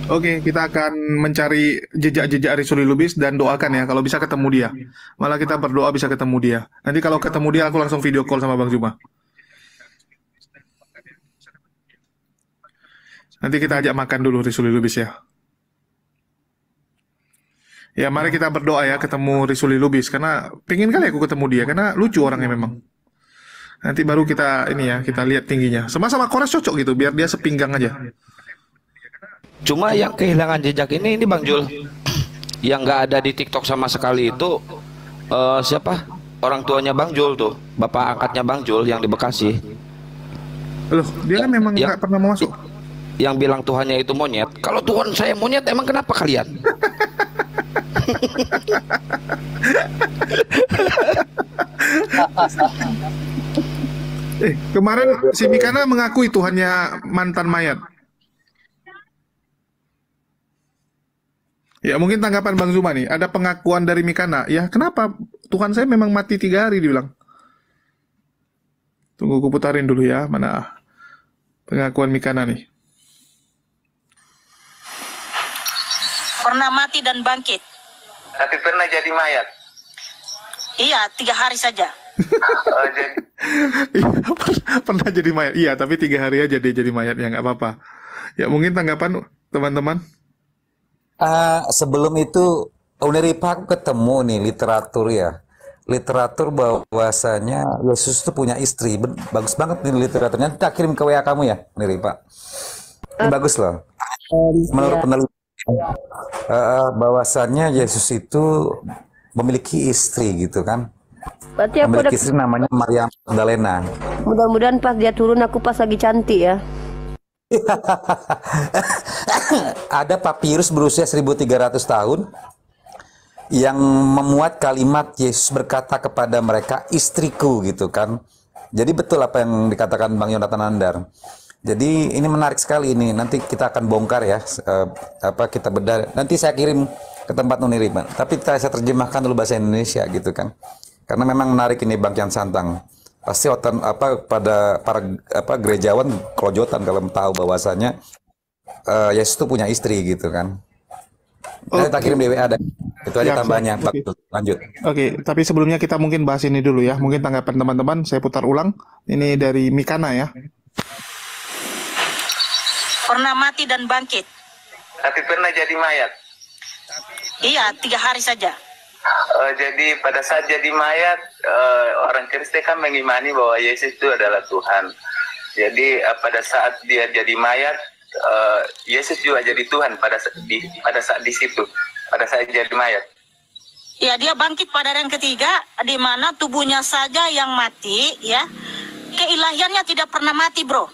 C: Oke, kita akan mencari jejak-jejak Risuli Lubis dan doakan ya kalau bisa ketemu dia. Malah kita berdoa bisa ketemu dia. Nanti kalau ketemu dia aku langsung video call sama Bang Zuma. Nanti kita ajak makan dulu Risuli Lubis ya. Ya mari kita berdoa ya ketemu Risuli Lubis karena pengen kali aku ketemu dia karena lucu orangnya memang. Nanti baru kita ini ya kita lihat tingginya. Sama-sama Kores cocok gitu biar dia sepinggang aja.
F: Cuma yang kehilangan jejak ini Bang Jul, yang nggak ada di TikTok sama sekali itu siapa? Orang tuanya Bang Jul tuh, bapak angkatnya Bang Jul yang di Bekasi.
C: Loh, dia kan memang nggak pernah mau masuk.
F: Yang bilang Tuhannya itu monyet. Kalau Tuhan saya monyet, emang kenapa kalian?
C: Kemarin si Mikana mengakui Tuhannya mantan mayat. Ya mungkin tanggapan Bang Zuma nih, ada pengakuan dari Mikana. Ya kenapa Tuhan saya memang mati 3 hari dibilang. Tunggu aku putarin dulu ya, mana pengakuan Mikana nih.
I: Pernah mati dan bangkit.
B: Tapi pernah jadi mayat.
I: Iya, 3 hari saja.
C: Pernah jadi mayat. Iya, tapi 3 hari aja dia jadi mayat ya nggak apa-apa. Ya mungkin tanggapan teman-teman.
H: Sebelum itu Uniripa aku ketemu nih literatur ya. Literatur bahwasanya Yesus itu punya istri. Bagus banget nih literaturnya. Kita kirim ke WA kamu ya, Uniripa. Ini bagus loh. Menurut penelitian bahwasannya Yesus itu memiliki istri gitu kan.
D: Berarti aku
H: memiliki istri namanya Maria Magdalena.
D: Mudah-mudahan pas dia turun aku pas lagi cantik ya.
H: Ada papirus berusia 1300 tahun yang memuat kalimat Yesus berkata kepada mereka istriku gitu kan. Jadi betul apa yang dikatakan Bang Yonatan Andar. Jadi ini menarik sekali ini. Nanti kita akan bongkar ya kita bedah. Nanti saya kirim ke tempat Uniriba. Tapi saya terjemahkan dulu bahasa Indonesia gitu kan. Karena memang menarik ini Bang Kian Santang. Pasti pada para gerejawan kelojotan kalau tahu bahwasanya Yesus itu punya istri gitu kan. Kita kirim di WA ada. Itu aja tambahnya.
C: Okay.
H: Lanjut.
C: Oke, tapi sebelumnya kita mungkin bahas ini dulu ya. Mungkin tanggapan teman-teman saya putar ulang. Ini dari Mikana ya.
I: Pernah mati dan bangkit.
B: Tapi pernah jadi mayat.
I: Iya, 3 hari saja.
B: Jadi pada saat jadi mayat orang Kristen kan mengimani bahwa Yesus itu adalah Tuhan. Jadi pada saat dia jadi mayat Yesus juga jadi Tuhan pada saat di situ, pada saat jadi mayat.
I: Ya, dia bangkit pada hari yang ketiga, di mana tubuhnya saja yang mati, ya. Keilahiannya tidak pernah mati, bro.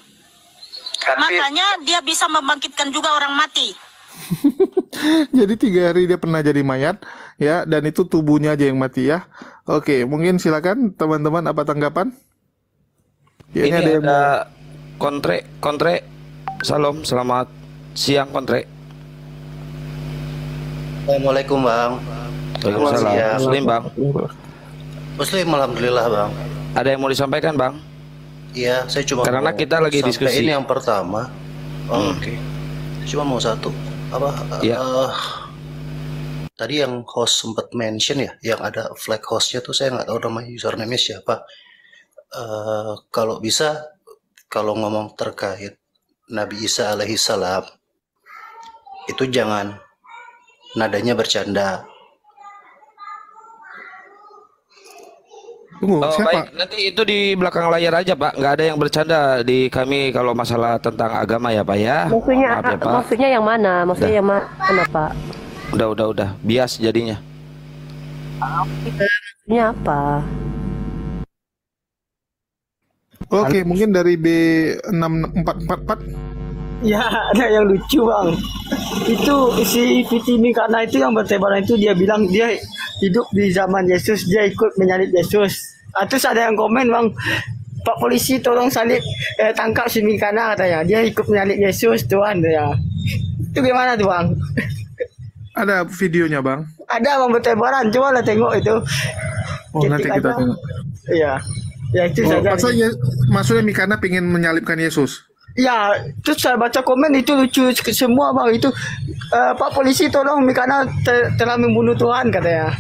I: Makanya dia bisa membangkitkan juga orang mati.
C: Jadi 3 hari dia pernah jadi mayat ya, dan itu tubuhnya aja yang mati ya. Oke, mungkin silakan teman-teman apa tanggapan? Ya,
F: ini ada kontre. Salam, selamat siang kontre.
J: Assalamualaikum Bang.
F: Waalaikumsalam. Muslim Bang.
J: Muslim, alhamdulillah bang.
F: Ada yang mau disampaikan bang?
J: Iya, saya cuma
F: karena
J: mau
F: kita lagi diskusi.
J: Ini yang pertama. Oke. Saya cuma mau satu. Apa?
F: Iya.
J: Tadi yang host sempat mention ya, yang ada flag hostnya tuh saya nggak tahu nama username-nya siapa. Kalau bisa, kalau ngomong terkait Nabi Isa alaihissalam, itu jangan nadanya bercanda.
F: Baik, nanti itu di belakang layar aja Pak, nggak ada yang bercanda di kami kalau masalah tentang agama ya Pak ya.
D: Maksudnya,
F: maaf ya Pak.
D: Maksudnya yang mana? Maksudnya yang mana Pak?
F: Udah, bias jadinya.
D: Maksudnya apa?
C: Oke, mungkin dari B6444.
G: Ya, ada yang lucu bang. Itu si Fitini karena itu yang bertebaran itu dia bilang dia hidup di zaman Yesus, dia ikut menyalib Yesus. Terus ada yang komen bang, Pak polisi tolong salib tangkap si Mikana katanya. Dia ikut menyalib Yesus Tuhan ya. Itu gimana tuh bang?
C: Ada videonya bang?
G: Ada bang bertebaran, coba lah tengok itu.
C: Nanti kita tengok.
G: Iya, ya itu saja.
C: Maksudnya Mikana pengen menyalibkan Yesus?
G: Ya, terus saya baca komen itu lucu semua bang. Itu Pak polisi tolong Mikana telah membunuh Tuhan katanya.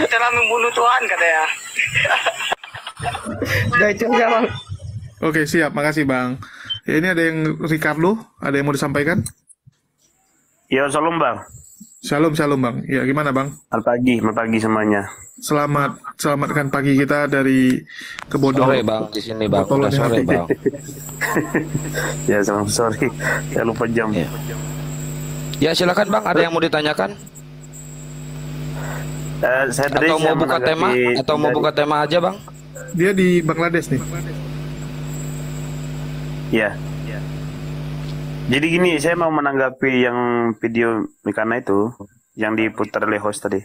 G: Telah membunuh Tuhan katanya. Nah itu aja bang.
C: Oke siap, makasih bang. Ya, ini ada yang Ricardo, ada yang mau disampaikan?
K: Ya, shalom bang.
C: Shalom bang. Ya gimana bang?
K: Selamat pagi semuanya.
C: Selamatkan pagi kita dari kebodohan.
F: Sore bang, di sini bang. Udah sore bang.
K: Ya, sorry. Saya lupa jam.
F: Ya silakan bang. Ada yang mau ditanyakan?
K: Saya tadi
F: atau mau buka tema? Atau mau buka tema aja bang?
C: Dia di Bangladesh nih.
K: Ya. Jadi gini, saya mau menanggapi yang video Mikana itu yang diputar oleh host tadi.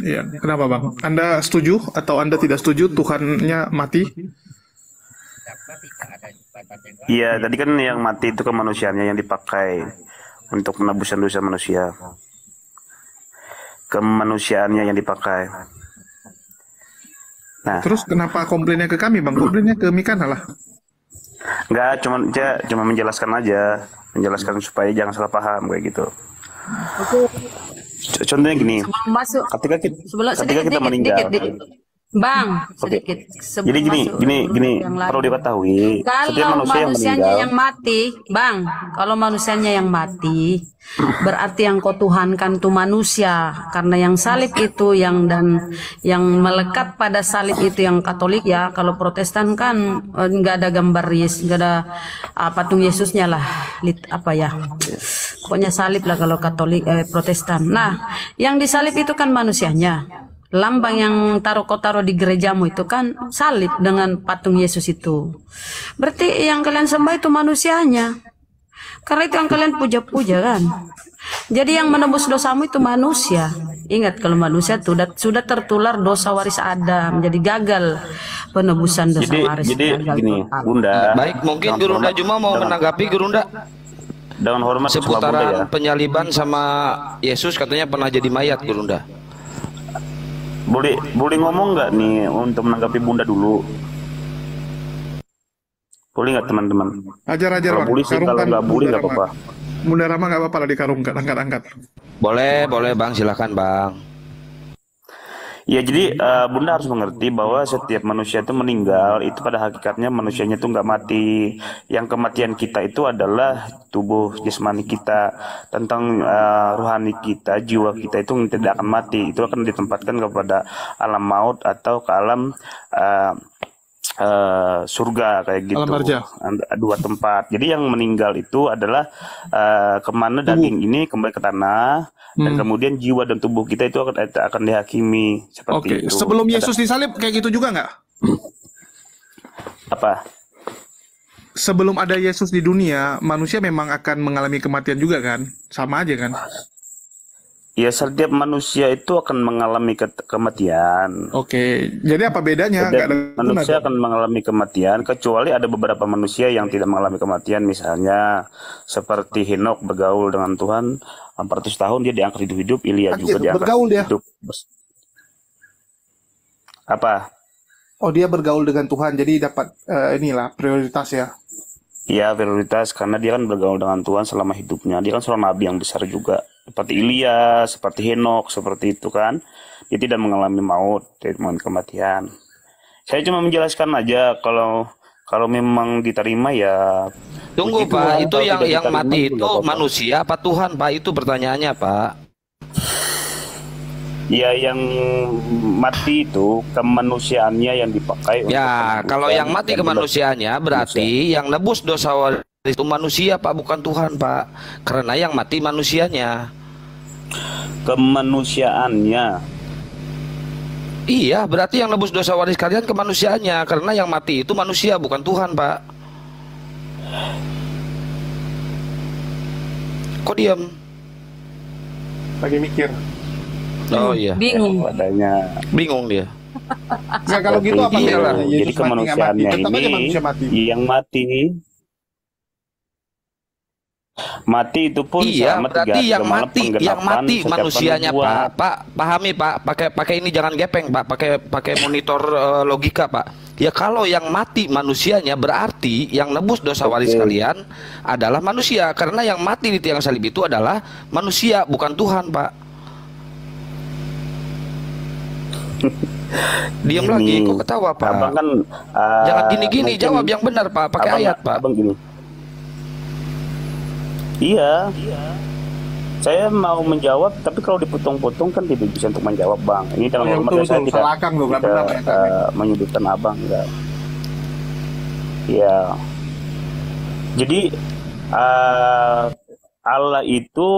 C: Iya, kenapa bang? Anda setuju atau Anda tidak setuju Tuhannya mati?
K: Iya, tadi kan yang mati itu kemanusiaannya yang dipakai untuk penebusan dosa manusia. Kemanusiaannya yang dipakai. Nah,
C: terus kenapa komplainnya ke kami bang? Komplainnya ke Mikana lah.
K: Enggak, cuma menjelaskan aja, menjelaskan supaya jangan salah paham kayak gitu. Contohnya gini, ketika kita meninggal,
L: Bang, sedikit.
K: Jadi gini, perlu diketahui, setiap
L: kalau
K: manusia yang meninggal,
L: yang mati, Bang, kalau manusianya yang mati, berarti yang kau tuhankan itu manusia, karena yang salib itu yang melekat pada salib itu yang Katolik ya. Kalau Protestan kan nggak ada gambar Yesus, nggak ada patung Yesusnya lah, pokoknya salib lah kalau Katolik Protestan. Nah, yang disalib itu kan manusianya. Lambang yang kau taruh di gerejamu itu kan salib dengan patung Yesus itu. Berarti yang kalian sembah itu manusianya. Karena itu yang kalian puja-puja kan. Jadi yang menebus dosamu itu manusia. Ingat kalau manusia itu sudah tertular dosa waris Adam. Jadi gagal penebusan dosa waris.
K: Jadi gini, Bunda.
F: Baik, mungkin Gurunda Juma mau menanggapi Gurunda.
K: Dengan hormat
F: seputaran ya. Penyaliban sama Yesus katanya pernah jadi mayat Gurunda.
K: Boleh ngomong nggak nih untuk menanggapi Bunda dulu? Boleh nggak teman-teman?
C: Ajar
K: kalau boleh sih, kalau nggak boleh nggak apa-apa.
C: Bunda Rama nggak apa-apa lah dikarungkan, angkat.
F: Boleh bang, silakan bang.
K: Ya jadi Bunda harus mengerti bahwa setiap manusia itu meninggal itu pada hakikatnya manusianya itu nggak mati. Yang kematian kita itu adalah tubuh jasmani kita, tentang rohani kita, jiwa kita itu tidak akan mati. Itu akan ditempatkan kepada alam maut atau ke alam surga kayak gitu. Dua tempat. Jadi yang meninggal itu adalah kemana daging ini kembali ke tanah. Dan kemudian jiwa dan tubuh kita itu akan dihakimi seperti itu.
C: Sebelum Yesus disalib kayak gitu juga nggak?
K: Apa?
C: Sebelum ada Yesus di dunia, manusia memang akan mengalami kematian juga kan? Sama aja kan?
K: Ya, setiap manusia itu akan mengalami kematian.
C: Oke, jadi apa bedanya?
K: Manusia akan mengalami kematian, kecuali ada beberapa manusia yang tidak mengalami kematian. Misalnya seperti Henokh bergaul dengan Tuhan 400 tahun, dia diangkat hidup-hidup. Ilya juga diangkat hidup. Apa?
C: Oh, dia bergaul dengan Tuhan, jadi dapat inilah prioritas ya.
K: Iya, prioritas karena dia kan bergaul dengan Tuhan selama hidupnya. Dia kan seorang nabi yang besar juga, seperti Ilyas, seperti Henokh, seperti itu kan. Dia tidak mengalami maut, tidak mengalami kematian. Saya cuma menjelaskan aja kalau memang diterima ya.
F: Tunggu
K: puji
F: Pak,
K: Tuhan.
F: itu
K: Kalau
F: yang
K: tidak diterima
F: mati
K: juga
F: itu
K: nggak apa-apa.
F: manusia apa Tuhan Pak? Itu pertanyaannya Pak.
K: Ya, yang mati itu kemanusiaannya yang dipakai untuk
F: Ya, kalau
K: menyembuhkan
F: yang mati
K: dan
F: kemanusiaannya berarti
K: manusia.
F: yang nebus dosa waris itu manusia Pak, bukan Tuhan Pak. Karena yang mati manusianya.
K: Kemanusiaannya.
F: Iya, berarti yang nebus dosa waris kalian kemanusiaannya. Karena yang mati itu manusia, bukan Tuhan Pak. Kok diam?
C: Lagi mikir.
F: Oh iya.
L: Bingung.
K: Adanya.
F: Bingung dia.
C: Nggak, kalau gitu apa
F: Iyalah.
C: bedanya?
K: Jadi
C: Yesus mati nggak mati?
K: kemanusiaannya
C: Tetap aja
K: ini
C: manusia mati.
K: yang mati itu pun
F: Iya,
K: sama
F: berarti yang
K: dalam
F: mati
K: penggelapan setiap
F: manusianya
K: penubuatan.
F: Pak. Pak, pahami Pak, pakai ini jangan gepeng Pak, pakai monitor logika Pak. Ya kalau yang mati manusianya berarti yang nebus dosa waris kalian adalah manusia, karena yang mati di tiang salib itu adalah manusia, bukan Tuhan Pak. Diam lagi, kok ketawa Pak?
K: Abang kan
F: Jangan gini-gini,
K: mungkin
F: jawab yang benar Pak, pakai
K: abang,
F: ayat Pak.
K: Abang gini. Iya. Saya mau menjawab, tapi kalau dipotong-potong kan tidak bisa untuk menjawab Bang. Ini dalam
C: ya,
K: hormat
C: betul,
K: saya
C: betul.
K: tidak,
C: Salah Akang loh, nggak benar, ya, Kang.
K: menyudutkan Abang enggak. Ya. Jadi Allah itu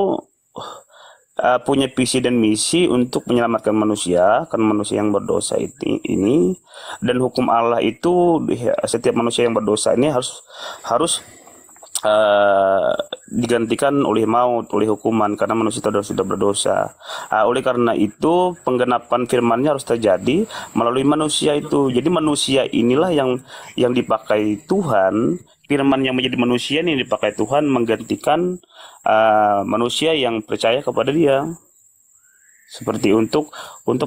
K: punya visi dan misi untuk menyelamatkan manusia, kan manusia yang berdosa ini, dan hukum Allah itu setiap manusia yang berdosa ini harus digantikan oleh maut, oleh hukuman, karena manusia sudah berdosa. Oleh karena itu penggenapan firman-Nya harus terjadi melalui manusia itu. Jadi manusia inilah yang dipakai Tuhan, firman yang menjadi manusia ini yang dipakai Tuhan menggantikan manusia yang percaya kepada Dia. Seperti untuk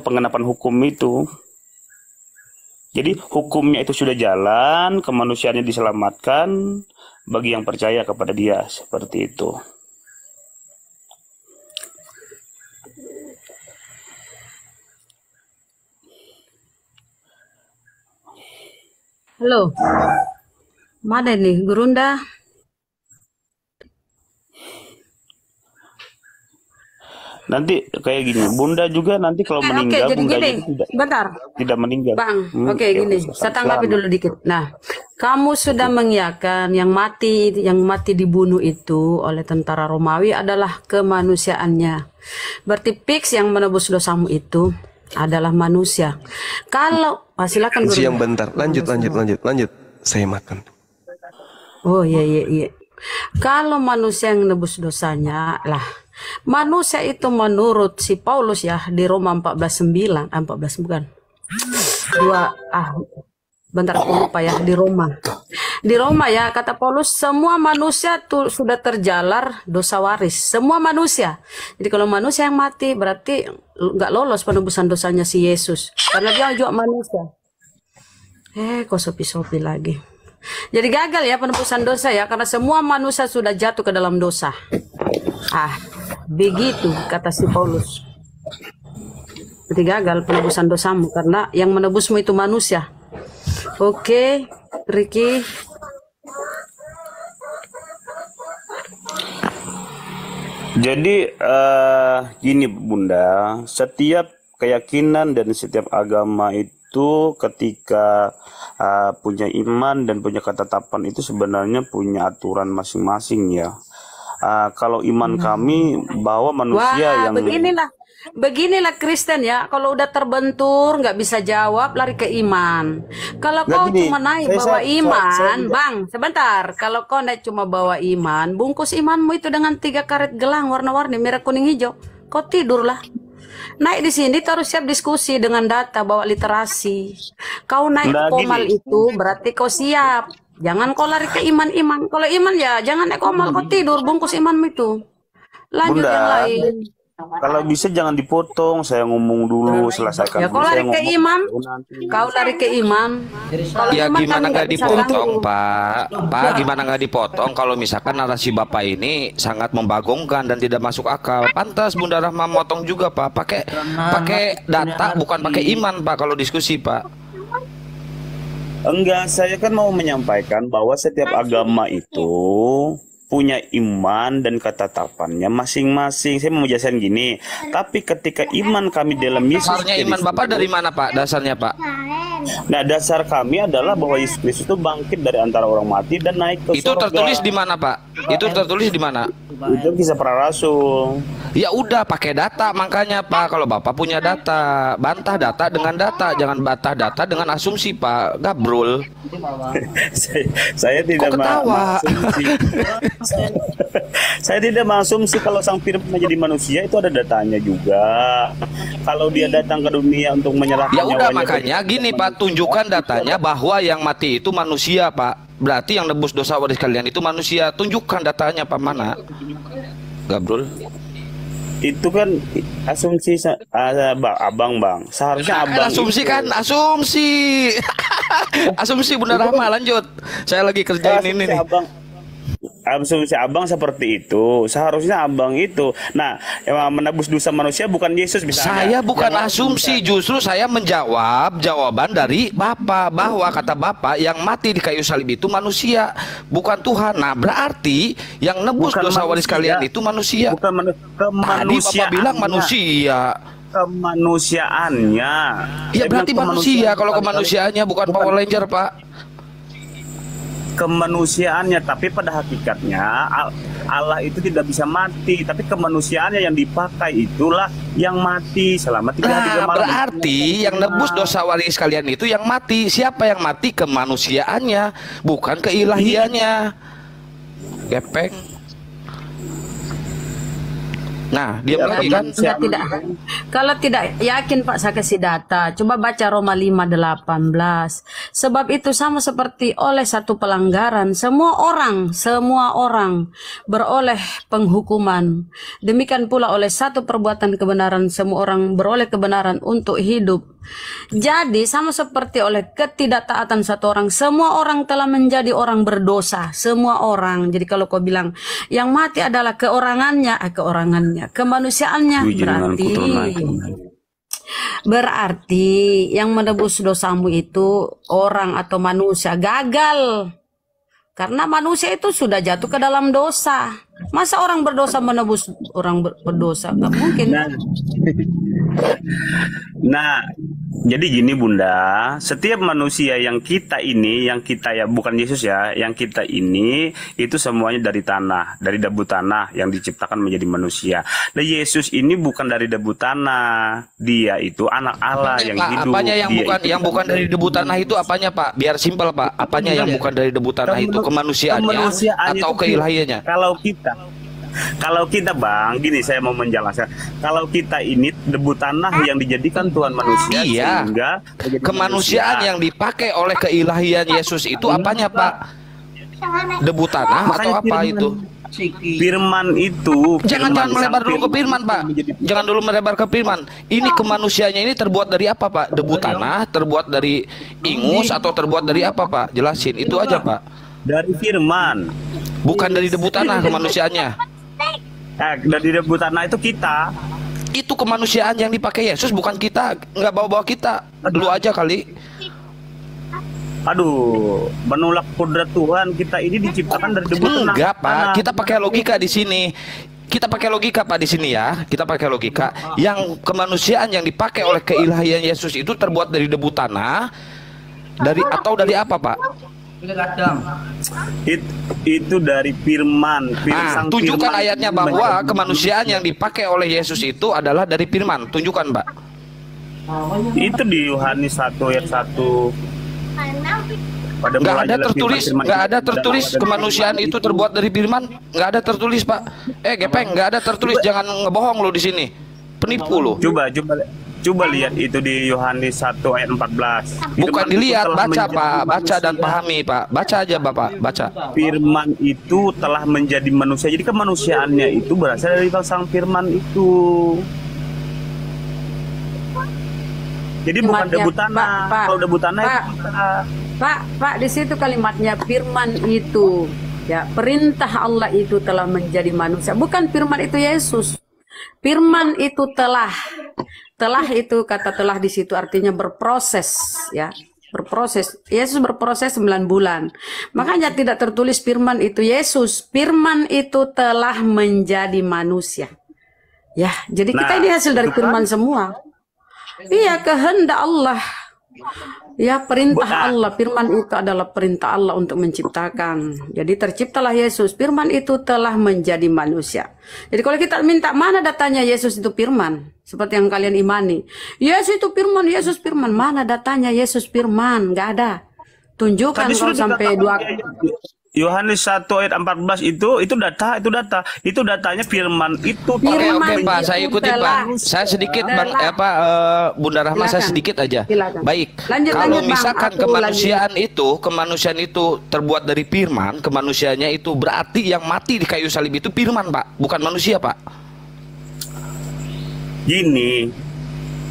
K: penggenapan hukum itu. Jadi hukumnya itu sudah jalan, kemanusiaannya diselamatkan bagi yang percaya kepada Dia, seperti itu.
L: Halo. Mana nih, Gurunda?
K: Nanti kayak gini, Bunda juga nanti kalau meninggal,
L: jadi
K: Bunda
L: gini,
K: juga
L: bentar.
K: tidak meninggal.
L: Bang, oke
K: ya,
L: gini, saya tanggapi
K: selamat.
L: dulu dikit. Nah, kamu sudah mengiyakan yang mati dibunuh itu oleh tentara Romawi adalah kemanusiaannya. Berarti fix yang menebus dosamu itu adalah manusia. Kalau silakan Guru.
B: Siang bentar, lanjut. Saya makan.
L: Oh iya. Kalau manusia yang menebus dosanya lah. Manusia itu menurut si Paulus ya di Roma 14:9, 14 bukan. Bentar aku lupa ya di Roma. Di Roma ya kata Paulus semua manusia tuh sudah terjalar dosa waris. Semua manusia. Jadi kalau manusia yang mati berarti nggak lolos penebusan dosanya si Yesus. Karena dia juga manusia. Kok sopi-sopi lagi. Jadi gagal ya penebusan dosa ya karena semua manusia sudah jatuh ke dalam dosa. Begitu kata si Paulus. Jadi gagal penebusan dosamu karena yang menebusmu itu manusia. Oke, Ricky.
K: Jadi gini Bunda, setiap keyakinan dan setiap agama itu ketika punya iman dan punya ketetapan itu sebenarnya punya aturan masing-masing ya. Kalau iman kami bahwa manusia yang
L: beginilah Kristen ya. Kalau udah terbentur nggak bisa jawab lari ke iman. Kalau kau cuma naik bawa iman, Bang, sebentar. Kalau kau naik cuma bawa iman, bungkus imanmu itu dengan 3 karet gelang warna-warni merah, kuning, hijau. Kau tidurlah. Naik di sini terus siap diskusi dengan data, bawa literasi. Kau naik komal itu berarti kau siap. Jangan kau lari ke iman-iman. Kalau iman ya jangan naik komal, kau tidur bungkus imanmu itu. Lanjut
K: Bunda,
L: yang lain.
K: Kalau bisa jangan dipotong, saya ngomong dulu, selesaikan
L: Ya
K: dulu,
L: kau
K: saya
L: lari ke
K: ngomong
L: imam,
K: dulu nanti.
L: kau lari ke imam. Kalau
F: Ya
L: imam
F: gimana
L: kami
F: nggak
L: bisa
F: dipotong,
L: ganggu.
F: Pak? Pak, gimana nggak dipotong kalau misalkan narasi Bapak ini sangat membagongkan dan tidak masuk akal. Pantas Bunda Rahma motong juga, Pak. Pakai data, bukan pakai iman, Pak, kalau diskusi, Pak.
K: Enggak, saya kan mau menyampaikan bahwa setiap agama itu punya iman dan ketetapannya masing-masing. Saya mau menjelaskan gini, tapi ketika iman kami dalam Yesus
F: Dasarnya iman
K: Kristus,
F: Bapak dari mana, Pak? Dasarnya, Pak?
K: nah dasar kami adalah bahwa Yesus Kristus itu bangkit dari antara orang mati dan naik ke
F: Itu
K: surga.
F: tertulis di mana, Pak? Itu tertulis di mana?
K: Itu kisah para rasul.
F: Ya udah, pakai data makanya, Pak. Kalau Bapak punya data, bantah data dengan data, jangan bantah data dengan asumsi, Pak. Gabrul.
K: Saya tidak
F: Kok ketawa?
K: mengasumsi. Saya tidak mengasumsi kalau sang firman menjadi manusia itu ada datanya juga. Kalau dia datang ke dunia untuk menyerahkan
F: Ya udah,
K: nyawanya
F: makanya gini, Pak, tunjukkan datanya bahwa yang mati itu manusia, Pak. Berarti yang nebus dosa waris kalian itu manusia. Tunjukkan datanya, Pak, mana? Gabrul.
K: itu kan asumsi abang, seharusnya abang
F: Asumsi
K: itu.
F: kan, asumsi. Asumsi Bunda Rahma, lanjut. Saya lagi kerjain ini nih.
K: Asumsi abang seperti itu, seharusnya abang itu. Nah, yang menebus dosa manusia bukan Yesus misalnya.
F: Saya bukan asumsi, justru saya menjawab jawaban dari Bapak, bahwa kata Bapak yang mati di kayu salib itu manusia, bukan Tuhan. Nah, berarti yang nebus
K: Bukan
F: dosa waris
K: manusia.
F: kalian itu manusia.
K: Bukan
F: Tadi Bapak bilang manusia.
K: Kemanusiaannya.
F: Ya
K: Saya
F: berarti
K: bilang
F: manusia, kalau
K: bukan
F: kemanusiaannya bukan Power Ranger, Pak.
K: Kemanusiaannya, tapi pada hakikatnya Allah itu tidak bisa mati, tapi kemanusiaannya yang dipakai itulah yang mati selama 3 hari 3
F: Nah,
K: malam.
F: berarti yang nebus dosa waris kalian itu yang mati. Siapa yang mati? Kemanusiaannya, bukan keilahiannya. Gepeng. Nah, dia lagi kan.
L: Kalau tidak yakin Pak, saya kasih data. Coba baca Roma 5:18. Sebab itu sama seperti oleh satu pelanggaran semua orang beroleh penghukuman. Demikian pula oleh satu perbuatan kebenaran semua orang beroleh kebenaran untuk hidup. Jadi sama seperti oleh ketidaktaatan satu orang, semua orang telah menjadi orang berdosa. Semua orang. Jadi kalau kau bilang yang mati adalah keorangannya, kemanusiaannya, berarti yang menebus dosamu itu orang atau manusia. Gagal. Karena manusia itu sudah jatuh ke dalam dosa. Masa orang berdosa menebus orang berdosa? Gak mungkin.
K: Nah, jadi gini Bunda, setiap manusia yang kita ya bukan Yesus ya, yang kita ini itu semuanya dari tanah, dari debu tanah yang diciptakan menjadi manusia. Nah, Yesus ini bukan dari debu tanah, dia itu anak Allah yang
F: Pak,
K: hidup.
F: apanya yang
K: Dia
F: bukan
K: itu-
F: yang bukan dari debu tanah itu apanya, Pak? Biar simpel, Pak. Apanya yang bukan dari debu tanah itu? Kemanusiaannya
K: Kemanusiaannya
F: atau
K: itu
F: keilahiannya?
K: Kalau kita Bang, gini saya mau menjelaskan. Kalau kita ini debu tanah yang dijadikan Tuhan manusia,
F: Iya.
K: sehingga menjadi
F: Kemanusiaan
K: manusia.
F: yang dipakai oleh keilahian Yesus itu apanya, Pak? Debu tanah atau
K: Makanya
F: apa itu?
K: Firman itu
F: Jangan
K: firman
F: melebar
K: sang
F: dulu ke firman, Pak. Jangan dulu melebar ke firman. Ini kemanusiaannya ini terbuat dari apa, Pak? Debu tanah, terbuat dari ingus atau terbuat dari apa, Pak? Jelasin. Itu aja, Pak.
K: Dari firman.
F: Bukan dari debu tanah kemanusiaannya.
K: Dari debu tanah itu kita.
F: Itu kemanusiaan yang dipakai Yesus, bukan kita. Nggak bawa-bawa kita. Lu aja kali.
K: Aduh, menolak kodrat Tuhan, kita ini diciptakan dari debu tanah.
F: Enggak, Pak. Kita pakai logika di sini. Kita pakai logika, Pak, di sini ya. Kita pakai logika. Yang kemanusiaan yang dipakai oleh keilahian Yesus itu terbuat dari debu tanah, dari apa, Pak?
K: Itu dari firman.
F: Nah, tunjukkan ayatnya bahwa kemanusiaan yang dipakai oleh Yesus itu adalah dari firman. Tunjukkan, Pak.
K: Itu di Yohanes 1 ayat 1.
F: Nggak ada tertulis, nggak ada tertulis kemanusiaan itu terbuat dari firman. Nggak ada tertulis, Pak. Gepeng, nggak ada tertulis. Jangan ngebohong lo di sini. Penipu lo.
K: Coba lihat itu di Yohanes 1 ayat 14.
F: Bukan dilihat, baca Pak, baca dan pahami Pak. Baca aja Bapak, baca.
K: Firman itu telah menjadi manusia. Jadi kemanusiaannya itu berasal dari sang Firman itu. Jadi bukan debu tanah. Kalau debu tanah
L: Pak, di situ kalimatnya firman itu. Ya, perintah Allah itu telah menjadi manusia. Bukan firman itu Yesus. Firman itu telah itu kata telah di situ artinya berproses, ya. Berproses. Yesus berproses 9 bulan. Makanya tidak tertulis firman itu Yesus. Firman itu telah menjadi manusia. Ya, jadi kita ini hasil dari firman semua. Iya, kehendak Allah. Ya, perintah Allah. Firman itu adalah perintah Allah untuk menciptakan. Jadi terciptalah Yesus. Firman itu telah menjadi manusia. Jadi kalau kita minta mana datanya Yesus itu firman, seperti yang kalian imani, Yesus itu firman, Yesus firman, mana datanya Yesus firman? Nggak ada. Tunjukkan kalau sampai 2
K: Yohanes 1 ayat 14 itu data. Itu datanya firman itu.
F: Oke Pak, saya ikuti Pak. Saya sedikit Bang Bunda Rahma, saya sedikit aja.
L: Silakan.
F: Baik. Kalau misalkan kemanusiaan itu terbuat dari firman, kemanusiaannya itu berarti yang mati di kayu salib itu firman Pak, bukan manusia Pak.
K: Gini.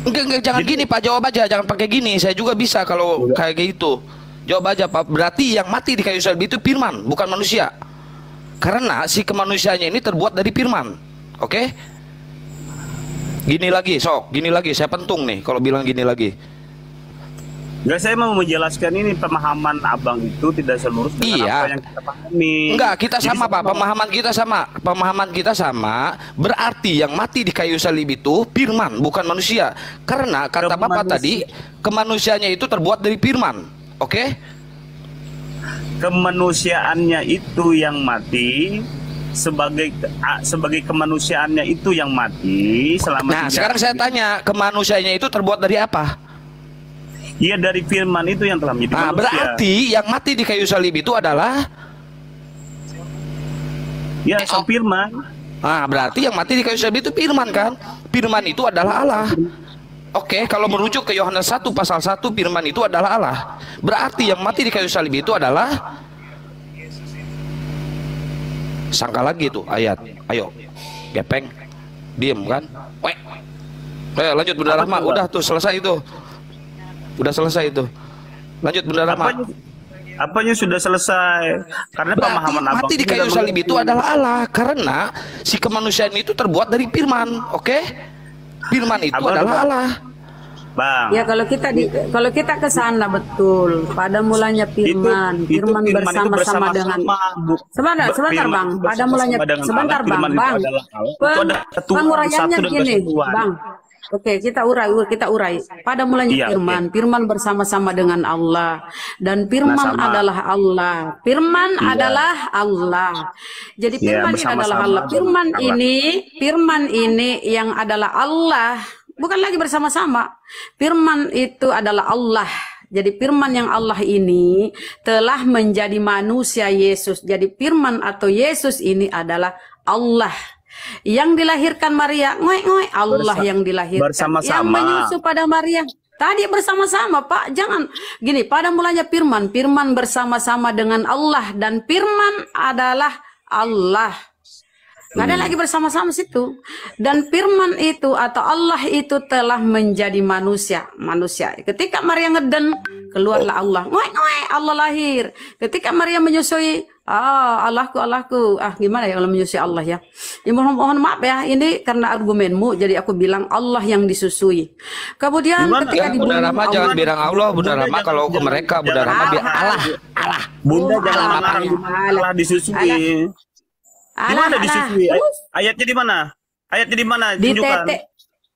F: Enggak jangan gini Pak, jawab aja, jangan pakai gini. Saya juga bisa kalau kayak gitu. Jawab aja Pak, berarti yang mati di kayu salib itu firman, bukan manusia. Karena si kemanusiaannya ini terbuat dari firman. Oke? Gini lagi, gini lagi, saya pentung nih kalau bilang gini lagi.
K: Enggak, saya mau menjelaskan ini pemahaman Abang itu tidak selurus dengan apa yang kita pahami.
F: Enggak, kita sama Pak, pemahaman kita sama. Berarti yang mati di kayu salib itu firman, bukan manusia. Karena kata Bapak tadi, kemanusiaannya itu terbuat dari firman. Oke?
K: Kemanusiaannya itu yang mati, sebagai kemanusiaannya itu yang mati selama.
F: Nah, sekarang saya tanya, kemanusiaannya itu terbuat dari apa?
K: Iya, dari firman itu yang telah menjadi manusia.
F: Berarti yang mati di kayu salib itu adalah
K: sang firman.
F: Berarti yang mati di kayu salib itu firman kan? Firman itu adalah Allah. Oke, kalau merujuk ke Yohanes 1 pasal 1, firman itu adalah Allah. Berarti yang mati di kayu salib itu adalah, sangka lagi tuh ayat. Ayo, gepeng, diem kan? Lanjut Bunda Rahma, udah tuh selesai itu. Udah selesai itu. Lanjut Bunda Rahma.
K: Apanya sudah selesai? Karena pemahaman Abang
F: mati di kayu salib itu adalah Allah. Karena si kemanusiaan itu terbuat dari firman. Oke? Firman itu adalah Allah.
L: Bang. Ya, kalau kita ke sana betul. Pada mulanya firman bersama-sama dengan sebentar Bang. Pada mulanya sebentar Bang. Penguraiannya gini, Bang. Oke, kita urai. Pada mulanya firman bersama-sama dengan Allah, dan firman adalah Allah. Firman adalah Allah. Jadi firman ini adalah Allah. Firman ini yang adalah Allah, bukan lagi bersama-sama. Firman itu adalah Allah. Jadi firman yang Allah ini telah menjadi manusia Yesus. Jadi firman atau Yesus ini adalah Allah. Yang dilahirkan Maria, Allah yang dilahirkan. Yang menyusu pada Maria tadi bersama-sama Pak. Jangan gini, pada mulanya firman bersama-sama dengan Allah, dan firman adalah Allah. Nggak ada lagi bersama-sama situ. Dan firman itu atau Allah itu telah menjadi manusia. Ketika Maria ngeden, keluarlah Allah. Allah lahir. Ketika Maria menyusui, Allahku. Gimana ya kalau menyusui Allah ya? Ya mohon maaf ya, ini karena argumenmu, jadi aku bilang Allah yang disusui. Kemudian ketika di
F: Bunda Rahma jangan bilang Allah, Bunda Rahma kalau ke mereka Bunda Rahma bilang Allah.
K: Bunda jangan Allah disusui. Di mana disusui? Ayatnya di mana? Tunjukkan.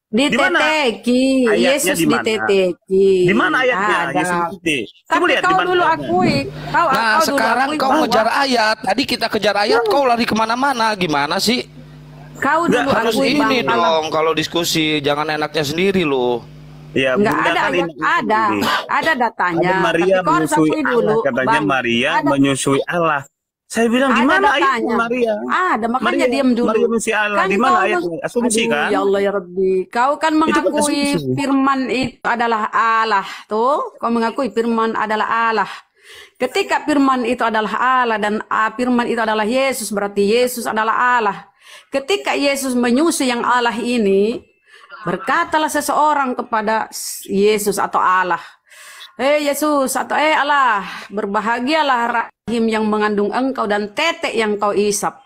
L: Diteteki. Yesus diteteki.
K: Di mana ayatnya? Yesus diteteki.
L: Tapi kau dulu akui.
F: Sekarang kau ngejar ayat. Tadi kita kejar ayat, kau lari kemana-mana. Gimana sih?
L: Kau dulu
F: harus
L: akui
F: ini dong. Kalau diskusi jangan enaknya sendiri loh.
K: Ya,
L: nggak ada ayat, ada datanya.
K: Maria menyusui Allah. Katanya Maria menyusui Allah. Saya bilang di
L: Ada
K: mana
L: datanya.
K: ayatnya Maria?
L: Ada, makanya
K: Maria,
L: diam dulu.
K: Maria si Allah. Di mana ayatnya? Asumsi
L: Aduh,
K: kan?
L: ya Allah ya Rabbi. Kau kan
K: Itu kan
L: mengakui
K: asumsi.
L: firman itu adalah Allah. Tuh, kau mengakui firman adalah Allah. Ketika firman itu adalah Allah dan firman itu adalah Yesus, berarti Yesus adalah Allah. Ketika Yesus menyusu yang Allah ini, berkatalah seseorang kepada Yesus atau Allah, Yesus atau Allah, berbahagialah rahim yang mengandung engkau dan tetek yang kau isap.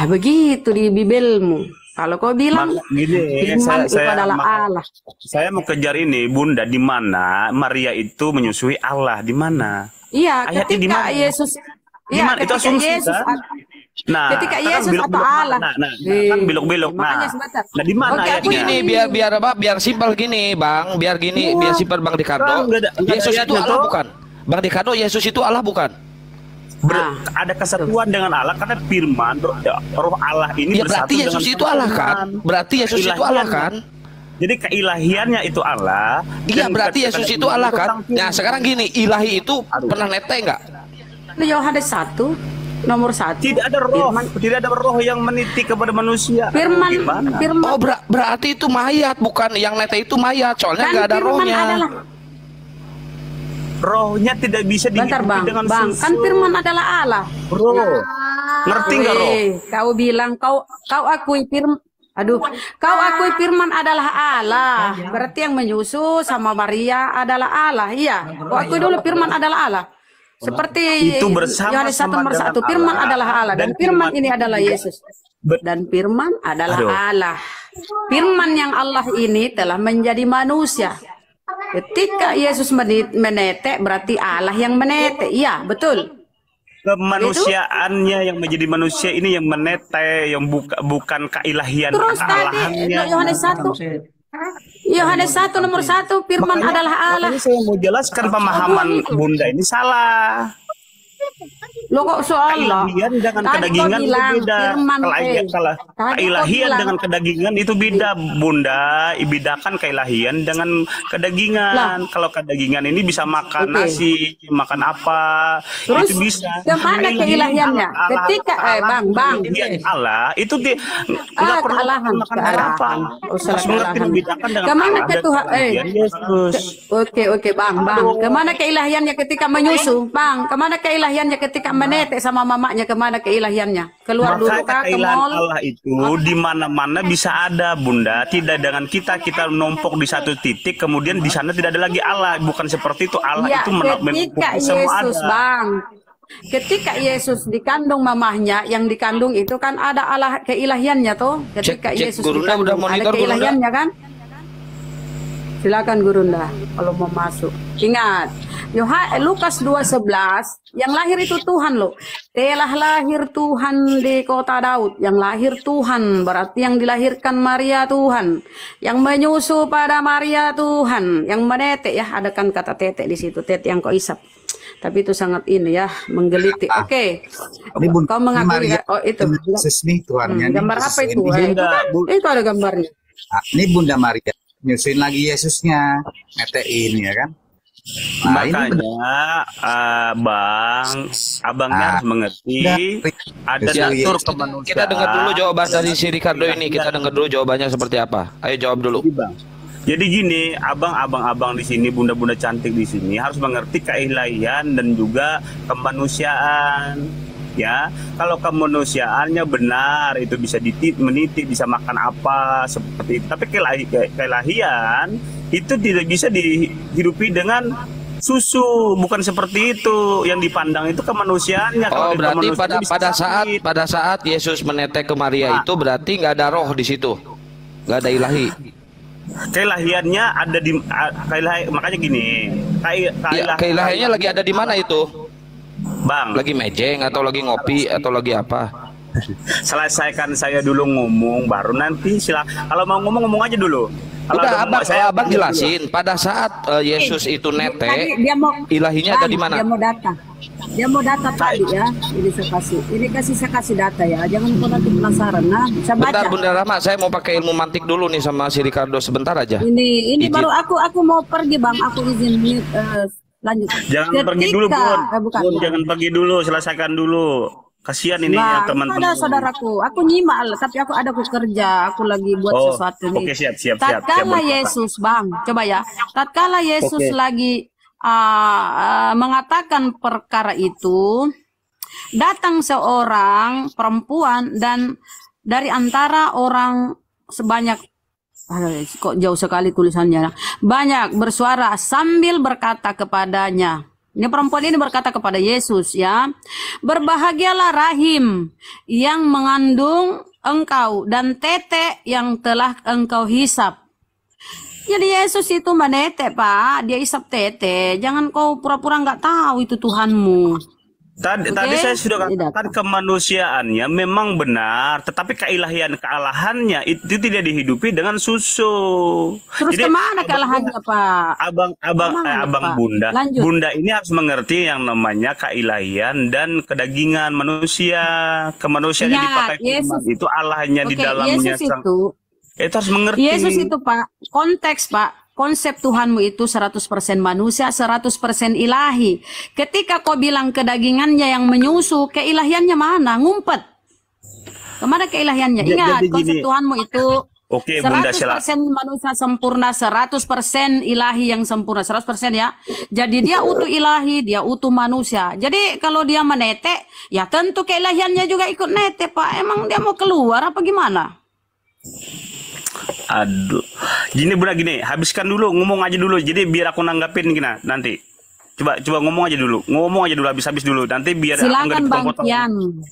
L: Begitu di Bibelmu. Kalau kau bilang firman itu adalah Allah.
K: Saya mau kejar ini, Bunda, di mana Maria itu menyusui Allah? Di mana?
L: Iya,
K: Ayatnya di
L: ketika
K: mana?
L: Yesus,
K: Di mana? Itu
L: ketika
K: asumsi,
L: Yesus,
K: kan? Nah,
L: ketika
K: kan
L: Yesus atau
K: belok-belok.
L: Allah.
K: Kan belok-belok.
L: Makanya sebentar.
K: Nah, di mana
L: Oke, aku
K: ayatnya?
F: Gini, biar simpel gini, Bang. Biar simpel, Bang Ricardo.
K: Nggak ada
F: Yesus itu
K: ayatnya,
F: Allah
K: toh.
F: bukan? Bang Ricardo, Yesus itu Allah bukan?
K: Ada kesatuan dengan Allah karena firman roh Allah ini
F: Ya
K: bersatu
F: berarti Yesus
K: dengan
F: itu Allah kan?
K: firman.
F: Berarti Yesus itu Allah kan?
K: Jadi keilahiannya itu Allah.
F: Iya,
K: dan
F: berarti Yesus itu Allah kan? Nah, sekarang gini, ilahi itu pernah nete enggak?
L: Yohanes 1 nomor 1.
K: Tidak ada roh, tidak ada roh yang meniti kepada manusia.
L: Firman,
K: Gimana?
L: firman.
F: Oh, berarti itu mayat, bukan yang nete itu mayat. Soalnya
L: Kan
F: nggak ada
L: firman
F: rohnya.
L: adalah,
K: Rohnya tidak bisa
L: bentar
K: dihidupi
L: bang,
K: dengan
L: bang,
K: susu.
L: kan firman adalah Allah.
K: Roh. Ngerti nggak roh?
L: Kau bilang kau akui firman. Aduh, kau akui firman adalah Allah. Berarti yang menyusu sama Maria adalah Allah. Iya, kau akui dulu firman adalah Allah. Seperti
K: Itu bersama
L: Yohanes 1 nomor
K: dengan
L: 1, firman
K: Allah.
L: adalah Allah dan
K: Dan
L: firman
K: firman
L: ini adalah
K: juga.
L: Yesus. Dan firman adalah
K: Aduh.
L: Allah. Firman yang Allah ini telah menjadi manusia. Ketika Yesus menetek, berarti Allah yang menetek. Iya, betul.
K: Kemanusiaannya yang menjadi manusia ini yang menete, yang bukan keilahian
L: Terus tadi
K: kealahannya.
L: Yohanes 1 Yohanes 1 nomor 1 firman adalah Allah.
K: Makanya saya mau jelaskan pemahaman Bunda ini salah.
L: Lo kok soal Allah?
K: Keilahian dengan
L: Tadi
K: kedagingan
L: kau
K: itu
L: bilang
K: beda.
L: firman,
K: Keilahian dengan kedagingan itu beda, Bunda. Bedakan keilahian dengan kedagingan. Kalau kedagingan ini bisa makan nasi, makan apa,
L: Terus
K: itu bisa.
L: kemana keilahiannya? Ketika Bang,
K: Allah itu nggak perlu makan apa. Harus mengerti membedakan dengan
L: kemana
K: Allah
L: ke
K: dan
L: Tuhan?
K: kedagingan Yesus.
L: Oke, Bang. Kemana keilahiannya ketika menyusu? Bang, kemana keilahiannya ketika menetek sama mamanya? Kemana keilahiannya? Keluar dulu kah ke
K: Keilahian
L: mall?
K: Allah itu di mana-mana bisa ada, Bunda. Tidak dengan kita numpuk di satu titik, kemudian di sana tidak ada lagi Allah. Bukan seperti itu. Allah
L: Ya,
K: itu
L: ketika
K: semua
L: Yesus,
K: ada.
L: Bang. Ketika Yesus dikandung mamahnya, yang dikandung itu kan ada Allah keilahiannya tuh. Ketika
F: Cek,
L: Yesus
F: Gurunda udah
L: dikandung, ada
F: monitor, Gurunda.
L: keilahiannya kan? Silakan Gurunda kalau mau masuk. Ingat, Lukas 2:11, yang lahir itu Tuhan loh. Telah lahir Tuhan di kota Daud. Yang lahir Tuhan berarti yang dilahirkan Maria Tuhan. Yang menyusu pada Maria Tuhan. Yang menetek ya, ada kan kata tetek di situ, tetek yang kau isap. Tapi itu sangat ini ya, menggelitik. Oke. Kau mengakui
M: Maria,
L: oh itu.
M: Yesus nih Tuhannya nih,
L: Gambar
M: Yesus
L: apa itu?
M: ini.
L: Itu ada gambarnya.
M: Ini Bunda Maria nyusuin lagi Yesusnya, netein ya kan. Nah,
K: Makanya abangnya harus mengerti ada datur kemanusiaan.
F: Kita dengar dulu jawaban dari si Ricardo ini. Kita dengar dulu jawabannya seperti apa. Ayo jawab dulu.
K: Jadi gini, abang-abang di sini, bunda-bunda cantik di sini harus mengerti keilahian dan juga kemanusiaan. Ya, kalau kemanusiaannya benar itu bisa meniti, bisa makan apa seperti itu. Tapi keilahian itu tidak bisa dihidupi dengan susu, bukan seperti itu. Yang dipandang itu kemanusiaannya.
F: Oh, berarti pada saat Yesus menetek ke Maria itu berarti nggak ada roh di situ, nggak ada ilahi.
K: Keilahiannya ada di makanya gini.
F: Keilahiannya lagi ada di mana itu?
K: Bang,
F: lagi mejeng atau lagi ngopi atau lagi apa?
K: Selesaikan saya dulu ngomong, baru nanti kalau mau ngomong aja dulu.
F: Udah abang jelasin. Pada saat Yesus itu netek, ilahinya ada di mana?
L: Dia mau data tadi ya. Ini saya kasih data ya. Jangan kau nanti penasaran. Nah, bisa baca.
F: Bentar Bunda Rahma, saya mau pakai ilmu mantik dulu nih sama si Ricardo sebentar aja.
L: Ini baru aku mau pergi Bang. Aku izin lanjut.
K: Jangan pergi dulu, Bun.
L: Bukan.
K: Bun, jangan pergi dulu, selesaikan dulu. Kasihan ini ya teman-teman.
L: Ada saudaraku, aku nyimak, tapi aku kerja, aku lagi buat sesuatu nih.
K: Oke, siap.
L: Tatkala Yesus, Bang, coba ya. Tatkala Yesus lagi mengatakan perkara itu, datang seorang perempuan dan dari antara orang sebanyak, kok jauh sekali tulisannya, banyak bersuara sambil berkata kepadanya. Ini perempuan ini berkata kepada Yesus, ya, berbahagialah rahim yang mengandung engkau dan tete yang telah engkau hisap. Jadi Yesus itu menete, Pak, dia hisap tete. Jangan kau pura-pura nggak tahu itu Tuhanmu.
K: Tadi saya sudah katakan kemanusiaannya memang benar, tetapi kealahannya itu tidak dihidupi dengan susu.
L: Terus jadi, kemana kealahannya, Pak?
K: Abang Bunda. Lanjut. Bunda ini harus mengerti yang namanya keilahian dan kedagingan manusia. Kemanusiaan yang dipakai Yesus, itu Allahnya di dalamnya. Yesus itu harus mengerti.
L: Yesus itu, Pak, konteks, Pak. Konsep Tuhanmu itu 100% manusia, 100% ilahi. Ketika kau bilang kedagingannya yang menyusu, keilahiannya mana? Ngumpet. Kemana keilahiannya? Ingat, konsep Tuhanmu itu 100% manusia sempurna, 100% ilahi yang sempurna, 100% ya. Jadi dia utuh ilahi, dia utuh manusia. Jadi kalau dia menete, ya tentu keilahiannya juga ikut nete, Pak. Emang dia mau keluar apa gimana?
K: Aduh, Bunda, habiskan dulu, ngomong aja dulu. Jadi biar aku nanggapin nanti. Coba ngomong aja dulu, habis dulu. Nanti biar
L: silakan Bang Kian.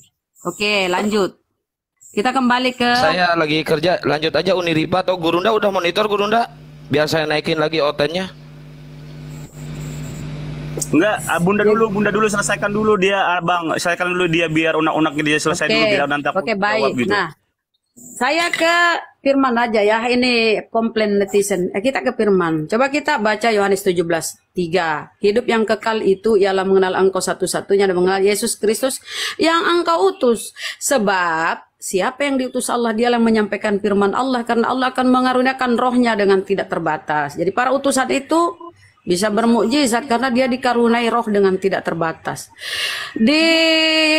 L: Oke, lanjut. Kita kembali ke.
F: Saya lagi kerja, lanjut aja Uniripa atau Gurunda udah monitor Gurunda? Biar saya naikin lagi OT-nya.
K: Enggak, Bunda dulu selesaikan dulu dia, Abang. Selesaikan dulu dia biar unak-unaknya dia selesai dulu biar nanti aku
L: baik.
K: Gitu.
L: Nah, saya ke Firman aja ya, ini komplain netizen. Kita ke Firman. Coba kita baca Yohanes 17:3. Hidup yang kekal itu ialah mengenal Engkau satu-satunya dan mengenal Yesus Kristus yang Engkau utus. Sebab siapa yang diutus Allah, dialah yang menyampaikan firman Allah, karena Allah akan mengaruniakan rohnya dengan tidak terbatas. Jadi para utusan itu bisa bermukjizat karena dia dikaruniai roh dengan tidak terbatas. Di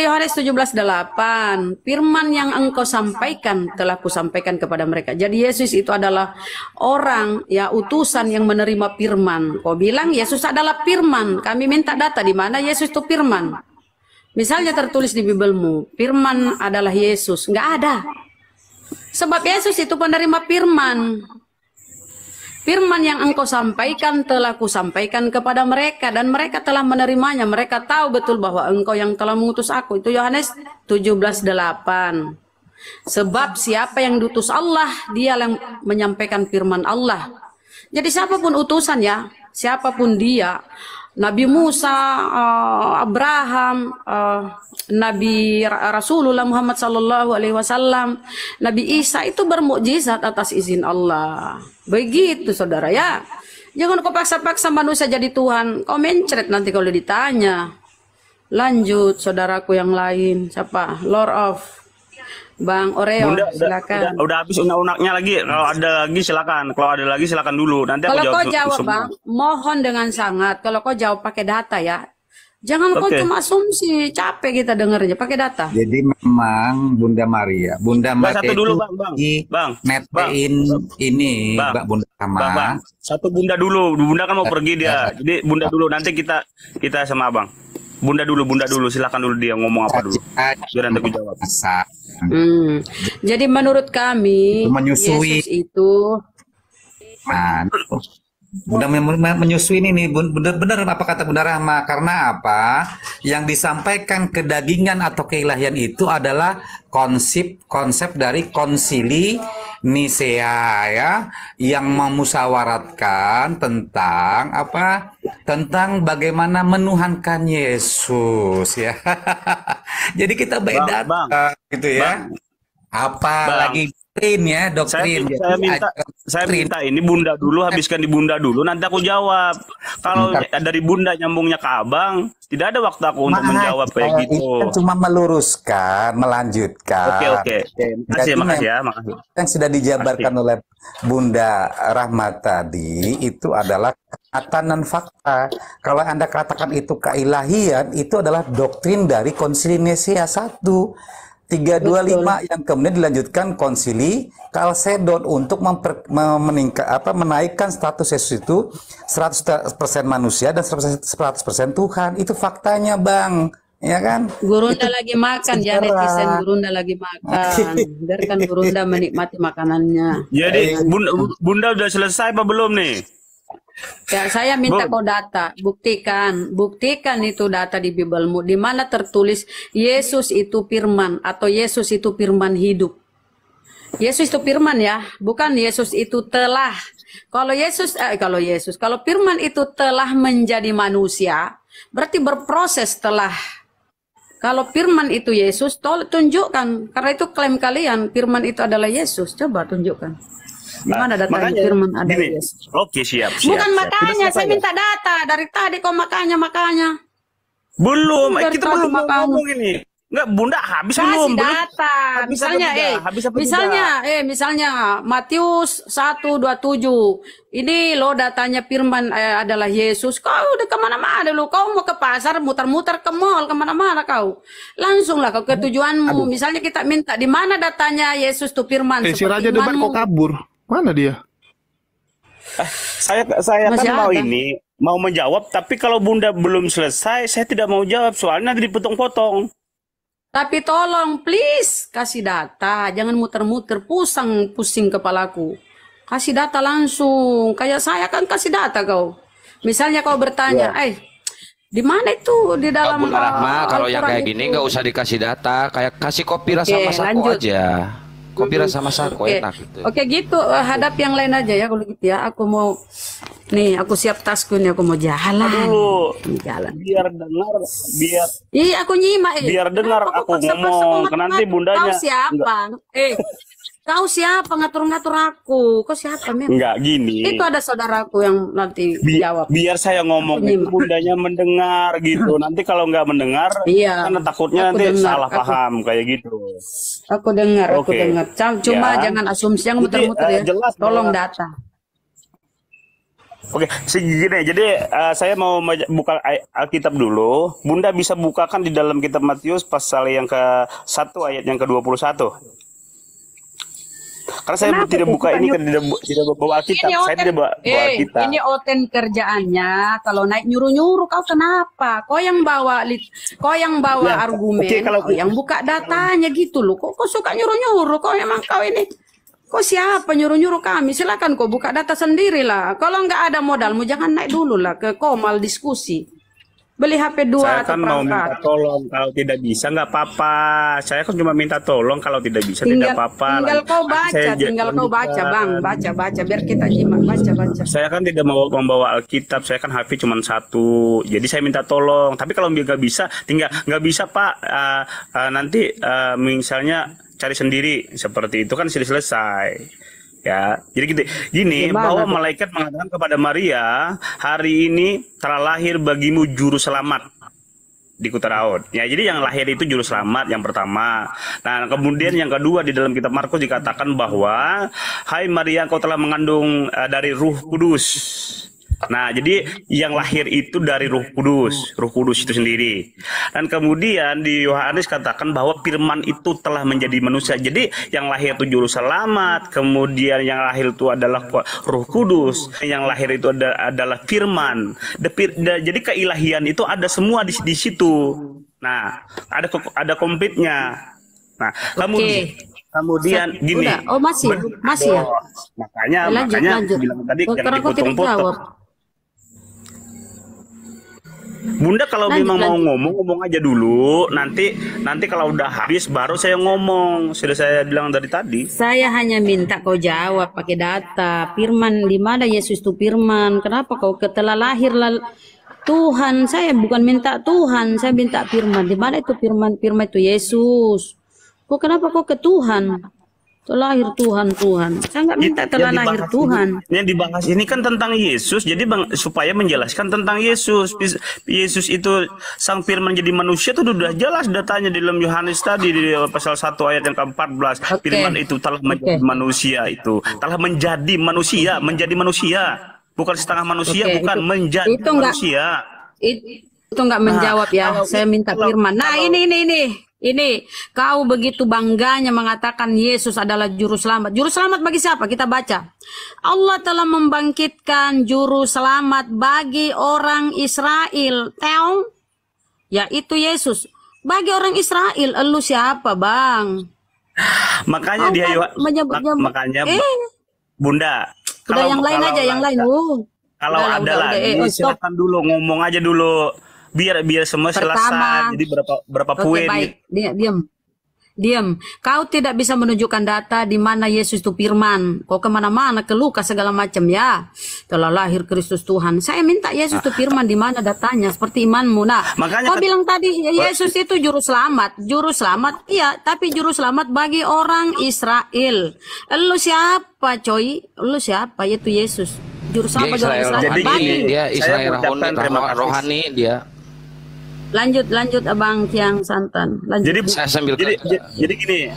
L: Yohanes 17:8, firman yang engkau sampaikan telah kusampaikan kepada mereka. Jadi Yesus itu adalah orang, ya, utusan yang menerima firman. Kau bilang Yesus adalah firman. Kami minta data di mana Yesus itu firman. Misalnya tertulis di Bibelmu, firman adalah Yesus. Nggak ada. Sebab Yesus itu penerima firman. Firman yang engkau sampaikan telah kusampaikan kepada mereka dan mereka telah menerimanya. Mereka tahu betul bahwa engkau yang telah mengutus aku. Itu Yohanes 17:8. Sebab siapa yang diutus Allah, dia yang menyampaikan firman Allah. Jadi siapapun utusan, ya, siapapun dia, Nabi Musa, Abraham, Nabi Rasulullah Muhammad SAW, Nabi Isa itu bermukjizat atas izin Allah. Begitu saudara, ya. Jangan kau paksa-paksa manusia jadi Tuhan. Kau mencret nanti kalau ditanya. Lanjut saudaraku yang lain. Siapa? Lord of Bang Oreo,
K: Bunda,
L: silakan.
K: Udah habis unak-unaknya lagi. Kalau ada lagi silakan. Kalau ada lagi silakan dulu. Nanti aku
L: kalau
K: jawab.
L: Kau jawab semua. Bang, mohon dengan sangat. Kalau kau jawab pakai data, ya. Jangan kau cuma asumsi, capek kita dengarnya, pakai data.
M: Jadi memang Bunda Maria
K: satu dulu Bang.
M: Netein ini Mbak Bunda
K: Bang. Satu Bunda dulu. Bunda kan mau pergi dia. Jadi Bunda dulu, nanti kita sama Abang. Bunda dulu, silakan dulu dia ngomong apa dulu. Biar nanti aku jawab.
L: Jadi menurut kami
M: menyusui.
L: Yesus itu
M: Bunda menyusui ini benar apa kata Bunda Rahma, karena apa yang disampaikan kedagingan atau keilahian itu adalah konsep dari konsili Nisea, ya, yang memusyawaratkan tentang apa, tentang bagaimana menuhankan Yesus, ya. Jadi kita beda gitu, ya. Apalagi doktrin ya, doktrin.
K: Saya minta ini Bunda dulu, habiskan di Bunda dulu, nanti aku jawab. Kalau dari Bunda nyambungnya ke Abang, tidak ada waktu aku untuk menjawab kayak gitu.
H: Kan cuma meluruskan, melanjutkan.
K: Oke. Makasih ya.
H: Yang sudah dijabarkan oleh Bunda Rahmat tadi itu adalah kenyataan dan fakta. Kalau Anda katakan itu keilahian, itu adalah doktrin dari Konsili Nisia 1 325 yang kemudian dilanjutkan Konsili Kalsedon untuk menaikkan status Yesus itu 100% manusia dan 100% Tuhan. Itu faktanya, Bang. Ya kan?
L: Gurunda lagi makan, ya netizen. Gurunda lagi makan. Biarkan Gurunda menikmati makanannya.
K: Jadi Bunda udah selesai apa belum nih?
L: Ya, saya minta kau data, buktikan itu data di Bibelmu, di mana tertulis Yesus itu firman atau Yesus itu firman hidup. Yesus itu firman ya, bukan Yesus itu telah. Kalau firman itu telah menjadi manusia, berarti berproses telah. Kalau firman itu Yesus, tunjukkan, karena itu klaim kalian, firman itu adalah Yesus. Coba tunjukkan. Gimana data firman ada Yesus?
K: Oke, siap.
L: Bukan makanya, saya minta data. Dari tadi kok makanya.
K: Belum, kita belum ngomong ini. Enggak, Bunda habis belum?
L: Kasih data. Misalnya Matius 1:27. Ini lo datanya firman adalah Yesus. Kau udah kemana-mana lu. Kau mau ke pasar, muter-muter ke mall, kemana-mana kau. Langsunglah kau ke tujuanmu. Misalnya kita minta di mana datanya Yesus tuh firman.
C: Si Raja Debat kok kabur? Mana dia?
K: Saya kan mau menjawab, tapi kalau Bunda belum selesai, saya tidak mau jawab soalnya nanti dipotong-potong.
L: Tapi tolong please kasih data, jangan muter-muter, pusing kepalaku. Kasih data langsung, kayak saya kan kasih data kau. Misalnya kau bertanya, di mana itu di dalam
F: Bunda Rahma, kalau yang kayak gini nggak usah dikasih data, kayak kasih kopi rasa masako aja. Kopi rasa masako enak gitu.
L: Oke gitu, hadap yang lain aja ya kalau gitu ya. Aku mau aku siap tasku nih, aku mau jalan.
K: Biar dengar,
L: Iya, aku nyimak.
K: Biar dengar aku ngomong, nanti Bundanya.
L: Kau siapa? Kau siapa ngatur-ngatur aku? Kau siapa memang?
K: Enggak gini.
L: Itu ada saudaraku yang nanti jawab.
K: Biar saya ngomong itu Bundanya mendengar gitu. Nanti kalau nggak mendengar, karena takutnya nanti salah paham kayak gitu.
L: Aku dengar. Cuma jangan asumsi yang muter-muter ya.
K: Jelas,
L: tolong data.
K: Oke, segini. Jadi saya mau buka Alkitab dulu. Bunda bisa bukakan di dalam kitab Matius pasal yang ke-1 ayat yang ke-21. Karena saya tidak buka ini kan tidak bawa Alkitab. Saya tidak bawa Alkitab.
L: Ini oten kerjaannya. Kalau naik nyuruh-nyuruh kau kenapa? Kau yang bawa argumen. Kau yang buka datanya gitu loh. Kok suka nyuruh-nyuruh? Kau emang kau ini. Kok siapa nyuruh-nyuruh kami? Silakan kau buka data sendirilah. Kalau nggak ada modalmu jangan naik dulu lah ke Komal diskusi. Beli HP 2
K: saya kan mau minta tolong, kalau tidak bisa nggak apa-apa. Saya kan cuma minta tolong, kalau tidak bisa tidak apa-apa.
L: Tinggal kau baca, Bang. Baca biar kita nyimak, baca.
K: Saya kan tidak mau membawa Alkitab, saya kan HP cuma 1. Jadi saya minta tolong. Tapi kalau nggak bisa, nggak bisa Pak. Nanti misalnya cari sendiri, seperti itu kan sudah selesai. Ya, jadi gini bahwa malaikat mengatakan kepada Maria, hari ini telah lahir bagimu juru selamat di Kutaraon. Ya, jadi yang lahir itu juru selamat yang pertama. Nah, kemudian yang kedua di dalam kitab Markus dikatakan bahwa, hai Maria, kau telah mengandung dari Ruh Kudus. Nah, jadi yang lahir itu dari Ruh Kudus itu sendiri. Dan kemudian di Yohanes katakan bahwa firman itu telah menjadi manusia. Jadi yang lahir itu juru selamat, kemudian yang lahir itu adalah Ruh Kudus, yang lahir itu adalah firman. Jadi keilahian itu ada semua di situ. Nah, ada komplitnya. Nah, kemudian gini.
L: Udah. Oh, masih ya.
K: Makanya lanjut. Bilang tadi jangan dipotong-potong. Bunda kalau memang mau ngomong aja dulu. Nanti kalau udah habis baru saya ngomong. Sudah saya bilang dari tadi.
L: Saya hanya minta kau jawab pakai data. Firman, di mana Yesus itu firman? Kenapa kau telah lahir Tuhan? Saya bukan minta Tuhan, saya minta firman. Di mana itu firman? Firman itu Yesus. Kok kenapa kok ke Tuhan? Terlahir Tuhan. Saya nggak minta terlahir Tuhan.
K: Yang dibahas ini kan tentang Yesus, jadi supaya menjelaskan tentang Yesus. Yesus itu sang firman jadi manusia itu sudah jelas datanya di dalam Yohanes tadi di pasal 1 ayat yang ke-14. Firman itu telah menjadi manusia telah menjadi manusia, bukan setengah manusia, bukan menjadi manusia.
L: Itu nggak menjawab ya. Saya minta firman. Nah, ini kau begitu bangganya mengatakan Yesus adalah juru selamat. Juru selamat bagi siapa? Kita baca. Allah telah membangkitkan juru selamat bagi orang Israel. Teong, yaitu Yesus. Bagi orang Israel, elu siapa, Bang?
K: Makanya makanya Bunda.
L: Udah yang lain aja, yang lain.
K: Kalau ada lagi, silakan dulu ngomong aja dulu. Biar semua selesai. Jadi berapa poin?
L: Baik. Diam. Kau tidak bisa menunjukkan data di mana Yesus itu firman. Kau kemana-mana ke Lukas segala macam ya. Telah lahir Kristus Tuhan. Saya minta Yesus itu firman di mana datanya seperti imanmu. Nah, makanya kau bilang tadi Yesus itu juru selamat. Juru selamat, iya. Tapi juru selamat bagi orang Israel. Lu siapa, coy? Lu siapa? Yaitu Yesus. Juru selamat bagi orang Israel.
F: Jadi gini, dia Israel rohani dia.
L: Lanjut Abang Kiang Santan. Lanjut.
K: Jadi gini,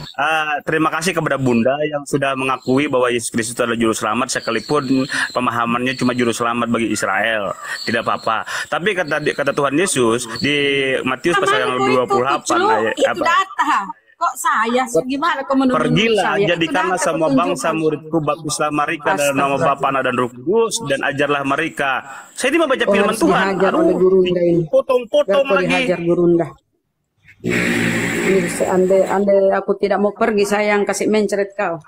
K: terima kasih kepada Bunda yang sudah mengakui bahwa Yesus Kristus adalah juru selamat, sekalipun pemahamannya cuma juru selamat bagi Israel, tidak apa-apa. Tapi kata Tuhan Yesus di Matius pasal yang 28 ayat
L: itu data. Kok saya gimana kau menurut
K: Pergilah, jadikanlah semua bangsa muridku, baptislah mereka dalam nama Bapa dan Roh Kudus, dan ajarlah mereka. Saya ini membaca firman Tuhan. Potong-potong lagi.
L: Dihajar Gurunda. Andai aku tidak mau pergi, saya yang kasih mencret kau.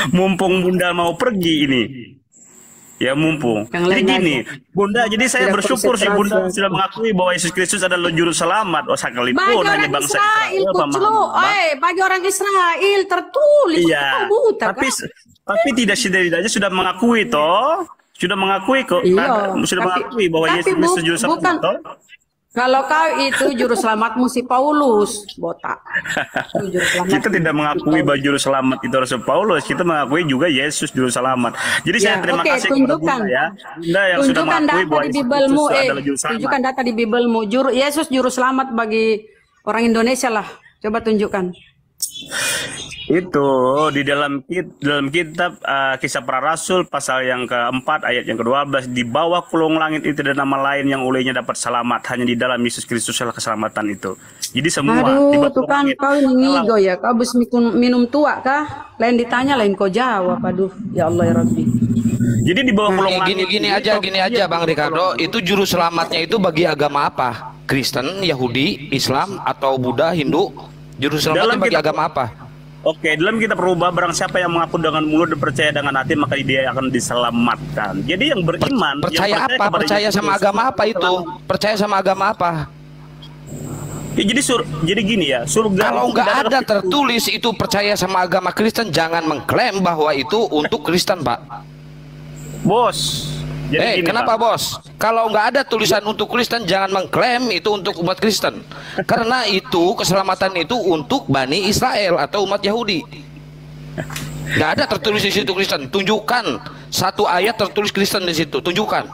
K: Mumpung Bunda mau pergi ini. Ya mumpung. Jadi gini, Bunda, jadi saya bersyukur sih Bunda sudah mengakui bahwa Yesus Kristus adalah juru selamat. Sekalipun hanya bangsa Israel.
L: Bagi orang Israel tertulis.
K: Iya. Tapi tidak setidaknya sudah mengakui toh. Sudah mengakui kok. Sudah mengakui bahwa Yesus Kristus juru selamat toh.
L: Kalau kau itu juru selamatmu si Paulus, botak.
K: Kita tidak mengakui bahwa juru selamat itu harus Paulus, kita mengakui juga Yesus juru selamat. Jadi saya terima kasih kepada Bunda ya. Bunda yang sudah mengakui bahwa Yesus adalah juru selamat.
L: Tunjukkan data di Bibelmu, Yesus juru selamat bagi orang Indonesia lah. Coba tunjukkan.
K: Itu di dalam kitab Kisah Para Rasul pasal yang ke-4 ayat yang ke-12, di bawah kolong langit itu ada nama lain yang olehnya dapat selamat, hanya di dalam Yesus Kristus adalah keselamatan itu. Jadi semua
L: tukang kau ini ngigo ya, kau habis minum tua kah? Lain ditanya lain kau jawab. Aduh, ya Allah ya Rabbi.
K: Jadi di bawah kolong langit
F: gini aja Bang Ricardo, itu juru selamatnya itu bagi agama apa? Kristen, Yahudi, Islam atau Buddha, Hindu? Juru selamatnya bagi agama apa?
K: Oke, dalam kitab Rubah, barang siapa yang mengaku dengan mulut dan percaya dengan hati, maka dia akan diselamatkan. Jadi yang beriman,
F: percaya apa? Percaya sama agama apa itu? Percaya sama agama apa?
K: Ya, jadi gini ya, surga.
F: Kalau nggak ada tertulis itu percaya sama agama Kristen, jangan mengklaim bahwa itu untuk Kristen, Pak.
K: Bos. Jadi
F: kenapa Bos? Kalau nggak ada tulisan untuk Kristen, jangan mengklaim itu untuk umat Kristen. Karena itu keselamatan itu untuk Bani Israel atau umat Yahudi. Nggak ada tertulis di situ Kristen. Tunjukkan satu ayat tertulis Kristen di situ. Tunjukkan.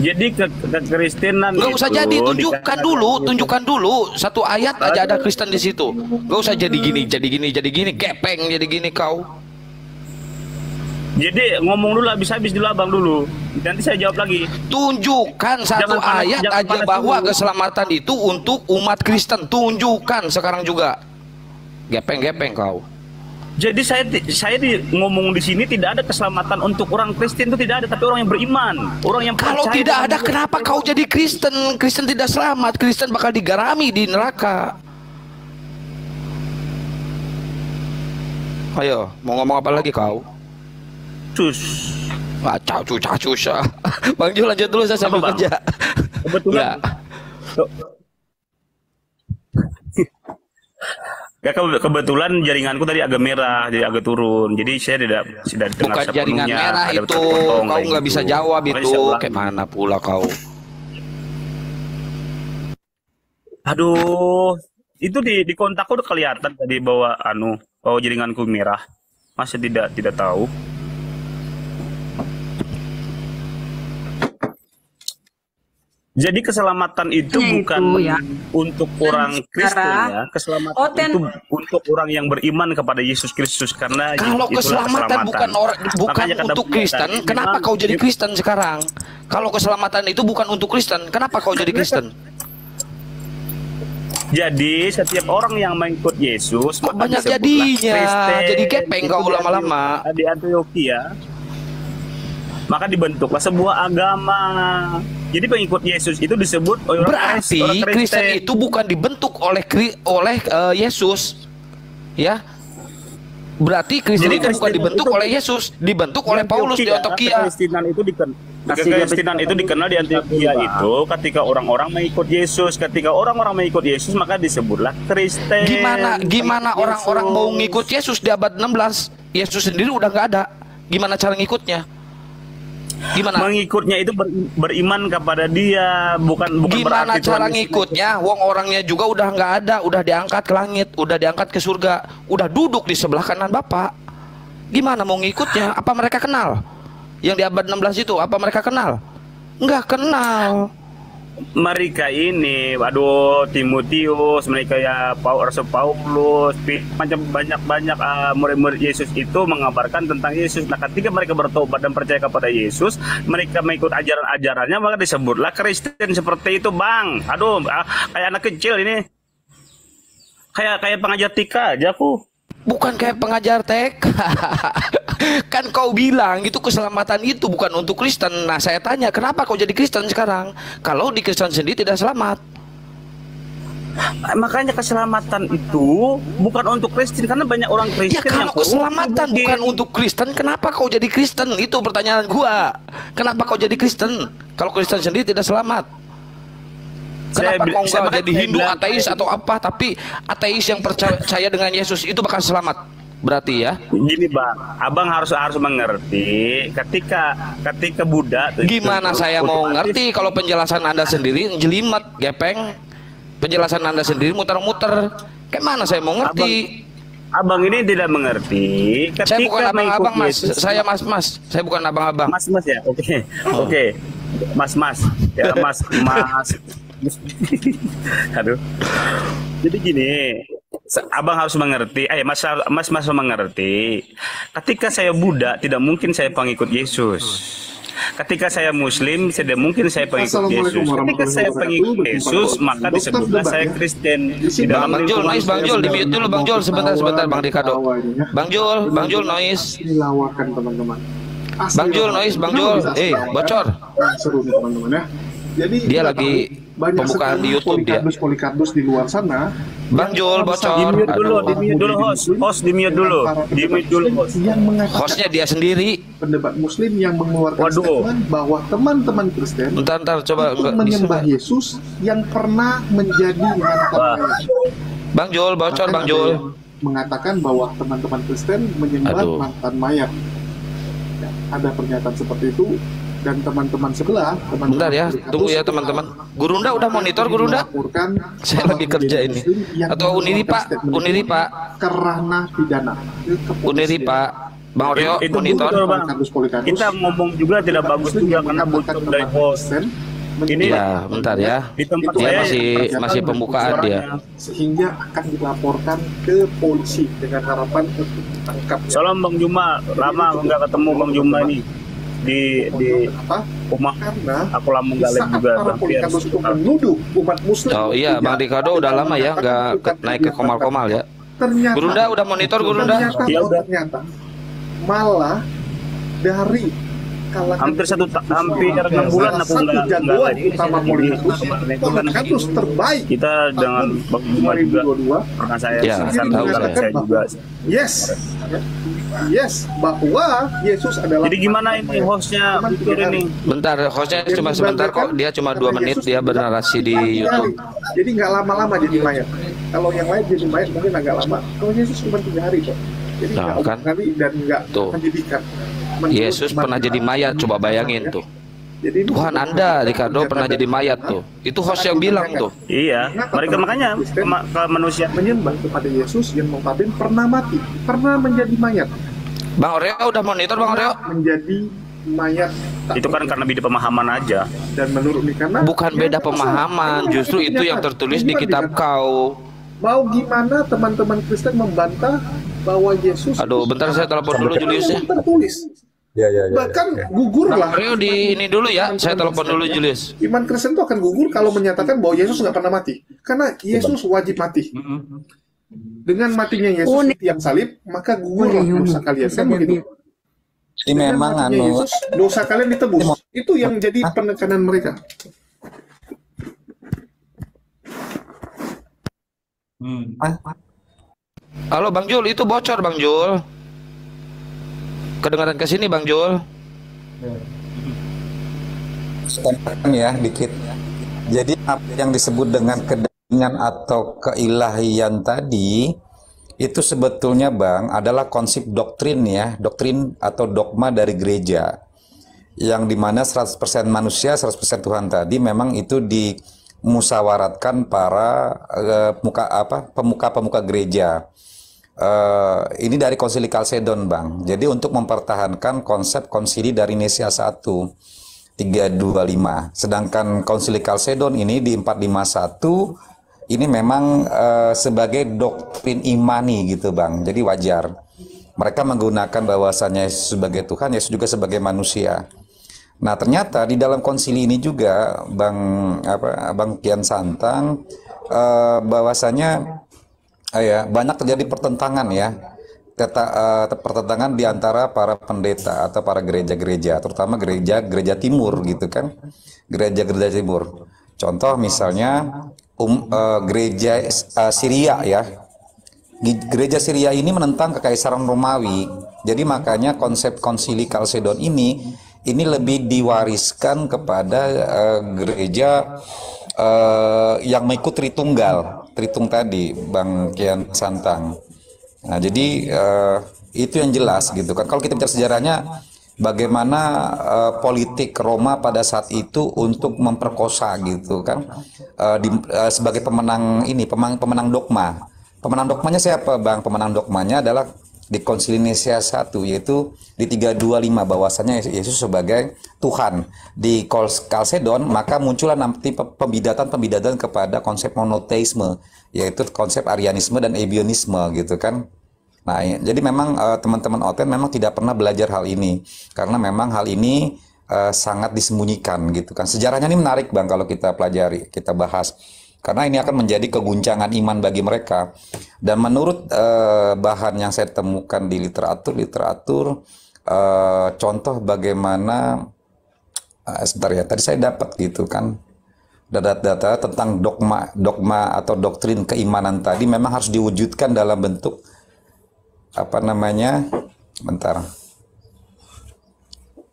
K: Jadi kekristenan
F: nggak usah jadi, tunjukkan dulu satu ayat aja ada Kristen di situ. Nggak usah jadi gini, gepeng, jadi gini kau.
K: Jadi ngomong dulu habis dulu Abang dulu. Nanti saya jawab lagi.
F: Tunjukkan satu ayat aja bahwa keselamatan itu untuk umat Kristen. Tunjukkan sekarang juga. Gepeng kau.
K: Jadi saya ngomong di sini tidak ada keselamatan untuk orang Kristen, itu tidak ada, tapi orang yang beriman, orang yang percaya.
F: Kalau tidak ada, kenapa kau jadi Kristen? Kristen tidak selamat, Kristen bakal digarami di neraka. Ayo, mau ngomong apa lagi kau? Cacus ya. Bang Jul lanjut dulu, saya sambil kerja.
K: Kebetulan. Ya, kebetulan jaringanku tadi agak merah, jadi agak turun. Jadi saya tidak dengar
F: bukan jaringan merah itu, kau nggak bisa jawab itu. Kayak mana pula kau?
K: Aduh, itu di kontakku udah kelihatan tadi bahwa bahwa jaringanku merah. Masih tidak tahu. Jadi keselamatan itu bukan
L: ya.
K: untuk orang Kristen ya. Keselamatan itu untuk orang yang beriman kepada Yesus Kristus, karena
F: kalau keselamatan bukan untuk Kristen, kenapa kau jadi Kristen sekarang? Kalau keselamatan itu bukan untuk Kristen, kenapa kau jadi Kristen?
K: Jadi setiap orang yang mengikut Yesus
F: banyak jadinya, jadi gepeng kau lama-lama
K: di Antioquia. Maka dibentuklah sebuah agama. Jadi pengikut Yesus itu disebut
F: berarti Kristen itu bukan dibentuk oleh Yesus, ya. Berarti Kristen itu bukan dibentuk oleh Yesus, dibentuk oleh Paulus di Antioquia.
K: Kekristenan itu dikenal di Antioquia itu ketika orang-orang mengikut Yesus. Ketika orang-orang mengikut Yesus maka disebutlah Kristen.
F: Gimana orang-orang mau ngikut Yesus di abad 16? Yesus sendiri udah nggak ada. Gimana cara ngikutnya? Gimana?
K: Mengikutnya itu beriman kepada Dia, bukan
F: gimana cara ngikutnya? Wong orangnya juga udah nggak ada, udah diangkat ke langit, udah diangkat ke surga, udah duduk di sebelah kanan Bapak. Gimana mau ngikutnya? Apa mereka kenal? Yang di abad 16 itu apa mereka kenal? Nggak kenal.
K: Mereka ini, Timotius, mereka ya Rasul Paulus, macam banyak murid-murid Yesus itu mengabarkan tentang Yesus. Nah, ketika mereka bertobat dan percaya kepada Yesus, mereka mengikut ajaran-ajarannya, maka disebutlah Kristen seperti itu, Bang. Kayak anak kecil ini, kayak pengajar TK aja aku.
F: Bukan kayak pengajar TK. Kan kau bilang itu keselamatan itu bukan untuk Kristen. Nah, saya tanya, kenapa kau jadi Kristen sekarang? Kalau di Kristen sendiri tidak selamat.
K: Makanya keselamatan itu bukan untuk Kristen, karena banyak orang Kristen.
F: Ya, kalau keselamatan bukan untuk Kristen, kenapa kau jadi Kristen? Itu pertanyaan gua. Kenapa kau jadi Kristen? Kalau Kristen sendiri tidak selamat. Kenapa kau nggak jadi Hindu, ateis atau apa? Tapi ateis yang percaya dengan Yesus itu bakal selamat. Berarti ya.
K: Gini, Bang, Abang harus mengerti ketika Buddha.
F: Gimana saya mau ngerti kalau penjelasan Anda sendiri jelimet, gepeng? Penjelasan Anda sendiri muter-muter. Kayak mana saya mau ngerti?
K: Abang ini tidak mengerti.
F: Saya bukan abang-abang, Mas. Saya mas-mas. Saya bukan abang-abang.
K: Mas-mas ya. Oke. Mas-mas. Ya, mas. Aduh. Jadi gini, Abang harus mengerti, Mas harus mengerti. Ketika saya Buddha, tidak mungkin saya pengikut Yesus. Ketika saya Muslim, tidak mungkin saya pengikut Yesus. Ketika saya pengikut Yesus, maka disebutlah saya Kristen.
F: Bang Jul, di mute dulu Bang Jul, sebentar Bang Ricardo. Bang Jul noise.
C: Dilawakan teman-teman.
F: Bang Jul noise, bocor.
C: Seru nih teman-teman ya. Jadi
F: dia lagi pembukaan di YouTube dia.
C: Polikardus di luar sana.
F: Bang Jul bocor.
K: Di mute dulu host di mute dulu.
C: Hostnya
F: dia sendiri.
C: Pendebat Muslim yang mengeluarkan statement bahwa teman-teman Kristen
F: Bentar, coba
C: menyembah Yesus yang pernah menjadi mantan.
F: Bang Jul bocor, Bang Jul
C: mengatakan bahwa teman-teman Kristen menyembah mantan mayat. Ya, ada pernyataan seperti itu. Dan teman-teman sebelah,
F: bentar ya, tunggu ya teman-teman. Gurunda udah monitor, Gurunda? Saya lagi kerja ini. Atau Uniripa
C: kerana pidana.
F: Uniripa, Bang Oreo monitor.
K: Betul, Bang. Kita ngomong juga tidak bagus juga karena bocor dari host. Ini
F: ya, bentar ya.
K: Di tempat
F: dia masih pembukaan dia.
C: Sehingga akan dilaporkan ke polisi dengan harapan untuk ditangkap.
K: Salam Bang Juma, lama nggak ketemu Bang Juma ini. Di rumah aku lama nggak lihat juga
C: menuduh umat Muslim.
F: Oh iya, Bang Ricardo udah lama ya nggak naik ke komal-komal ya.
C: Ternyata
F: Gurunda udah monitor Gurunda.
C: Ya udah. Ternyata malah dari
K: hampir 6 bulan aku nggak
C: utama Polikardus terbaik
K: kita dengan Bang Juma juga karena saya tahu saya juga.
C: Yes, bahwa Yesus adalah.
K: Jadi gimana ini hostnya ini?
F: Bentar, hostnya cuma sebentar kok. Dia cuma 2 menit dia bernarasi di YouTube.
C: Jadi nggak lama-lama jadi mayat. Kalau yang lain jadi mayat mungkin agak lama. Kalau Yesus cuma 3 hari kok. Jadi nggak
F: kan?
C: Hari dan nggak pendidikan.
F: Yesus pernah jadi mayat, coba bayangin tuh.
C: Jadi
F: Tuhan Anda Ricardo pernah jadi mayat tuh. Itu host yang bilang tuh.
K: Iya, mereka makanya manusia
C: menyembah kepada Yesus yang notabene pernah mati, pernah menjadi mayat.
F: Bang Oreo udah monitor Bang Oreo?
C: Menjadi mayat.
K: Itu kan karena beda pemahaman aja.
C: Dan menurut karena
F: bukan beda pemahaman, justru itu yang tertulis di kitab kau.
C: Mau gimana teman-teman Kristen membantah bahwa Yesus?
F: Aduh, bentar saya telepon dulu Julius ya.
C: Tertulis.
H: Ya.
C: Bahkan gugur lah.
F: Oreo di ini dulu ya, saya telepon dulu Julius.
C: Iman Kristen itu akan gugur kalau menyatakan bahwa Yesus nggak pernah mati, karena Yesus wajib mati. Dengan matinya Yesus di tiang salib, maka gugurlah dosa kalian. Kan begitu.
H: Ini memang
C: Yesus, dosa kalian ditebus. Itu yang jadi penekanan mereka.
F: Halo Bang Jul, itu bocor Bang Jul. Kedengaran ke sini Bang Jul.
H: Ya dikit. Jadi apa yang disebut dengan kedagingan atau keilahian tadi itu sebetulnya Bang adalah konsep doktrin ya, doktrin atau dogma dari gereja yang dimana 100% manusia 100% Tuhan tadi memang itu dimusyawaratkan para pemuka-pemuka gereja. Ini dari Konsili Kalsedon Bang. Jadi untuk mempertahankan konsep konsili dari Nisia 325. Sedangkan Konsili Kalsedon ini di 451 ini memang sebagai doktrin imani gitu Bang. Jadi wajar. Mereka menggunakan bahwasannya Yesus sebagai Tuhan, Yesus juga sebagai manusia. Nah, ternyata di dalam konsili ini juga Bang Kian Santang bahwasanya banyak terjadi pertentangan ya. Pertentangan di antara para pendeta atau para gereja-gereja, terutama gereja timur gitu kan. Gereja-gereja timur. Contoh misalnya gereja Syria ya. Gereja Syria ini menentang kekaisaran Romawi. Jadi makanya konsep Konsili Kalsedon ini lebih diwariskan kepada gereja yang mengikut Tritung tadi Bang Kian Santang. Nah, jadi itu yang jelas gitu kan. Kalau kita bicara sejarahnya bagaimana politik Roma pada saat itu untuk memperkosa gitu kan, sebagai pemenang dogma. Pemenang dogmanya siapa Bang? Pemenang dogmanya adalah di Konsili Nisia 1, yaitu di 325 bahwasanya Yesus sebagai Tuhan. Di Kalsedon maka muncullah nanti pembidatan kepada konsep monoteisme, yaitu konsep Arianisme dan Ebionisme gitu kan. Nah, jadi memang teman-teman Oten memang tidak pernah belajar hal ini karena memang hal ini sangat disembunyikan gitu kan. Sejarahnya ini menarik Bang kalau kita pelajari, kita bahas. Karena ini akan menjadi keguncangan iman bagi mereka. Dan menurut bahan yang saya temukan di literatur, contoh bagaimana, sebentar ya, tadi saya dapat gitu kan, data-data tentang dogma atau doktrin keimanan tadi memang harus diwujudkan dalam bentuk, bentar.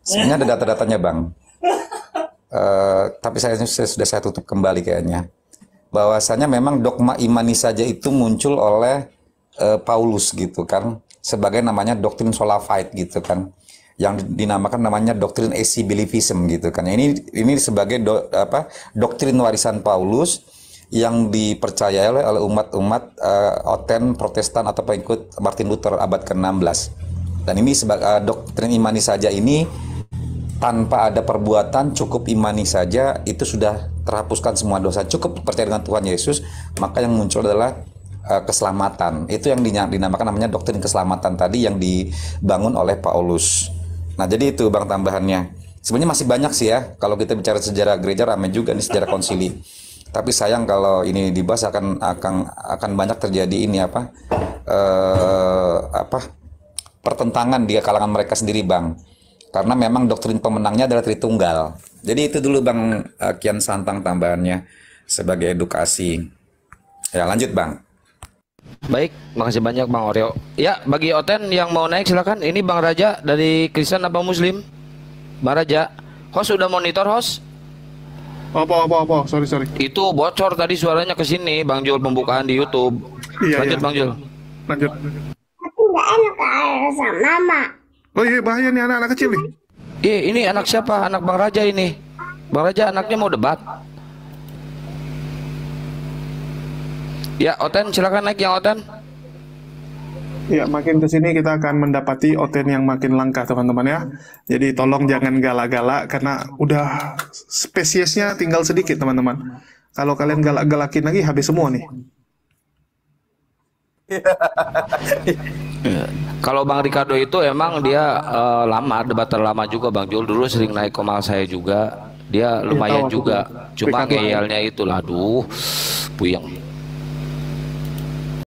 H: Sebenarnya ada data-datanya Bang. Tapi sudah saya tutup kembali kayaknya. Bahwasanya memang dogma imani saja itu muncul oleh Paulus gitu kan, sebagai namanya doktrin sola fide gitu kan, yang dinamakan namanya doktrin Esibelivism gitu kan. Ini sebagai doktrin warisan Paulus yang dipercayai oleh umat-umat Oten Protestan atau pengikut Martin Luther abad ke-16. Dan ini sebagai doktrin imani saja ini tanpa ada perbuatan, cukup imani saja itu sudah terhapuskan semua dosa. Cukup percaya dengan Tuhan Yesus, maka yang muncul adalah keselamatan. Itu yang dinamakan namanya doktrin keselamatan tadi yang dibangun oleh Paulus. Nah, jadi itu Bang tambahannya. Sebenarnya masih banyak sih ya. Kalau kita bicara sejarah gereja ramai juga nih sejarah konsili. Tapi sayang kalau ini dibahas akan banyak terjadi ini pertentangan di kalangan mereka sendiri Bang. Karena memang doktrin pemenangnya adalah Tritunggal. Jadi itu dulu Bang Kian Santang tambahannya sebagai edukasi. Ya lanjut Bang.
F: Baik, makasih banyak Bang Oreo. Ya, bagi Oten yang mau naik silakan. Ini Bang Raja dari Kristen apa Muslim? Bang Raja, host udah monitor host?
C: Apa? Sorry.
F: Itu bocor tadi suaranya ke sini, Bang Jul pembukaan di YouTube. Lanjut Bang Jul.
C: Lanjut.
N: Aku nggak enak sama mama.
C: Oh iya, bahaya nih anak-anak kecil nih.
F: Ini anak siapa? Anak Bang Raja ini. Bang Raja anaknya mau debat. Ya, Oten silakan naik yang Oten.
C: Ya, makin ke sini kita akan mendapati Oten yang makin langka, teman-teman ya. Jadi tolong jangan galak-galak karena udah spesiesnya tinggal sedikit, teman-teman. Kalau kalian galak-galakin lagi habis semua nih.
F: Kalau Bang Ricardo itu emang dia lama, debater lama juga Bang Jul. Dulu sering naik komal saya juga. Dia lumayan juga. Cuma ngeyelnya itulah, aduh, puyeng.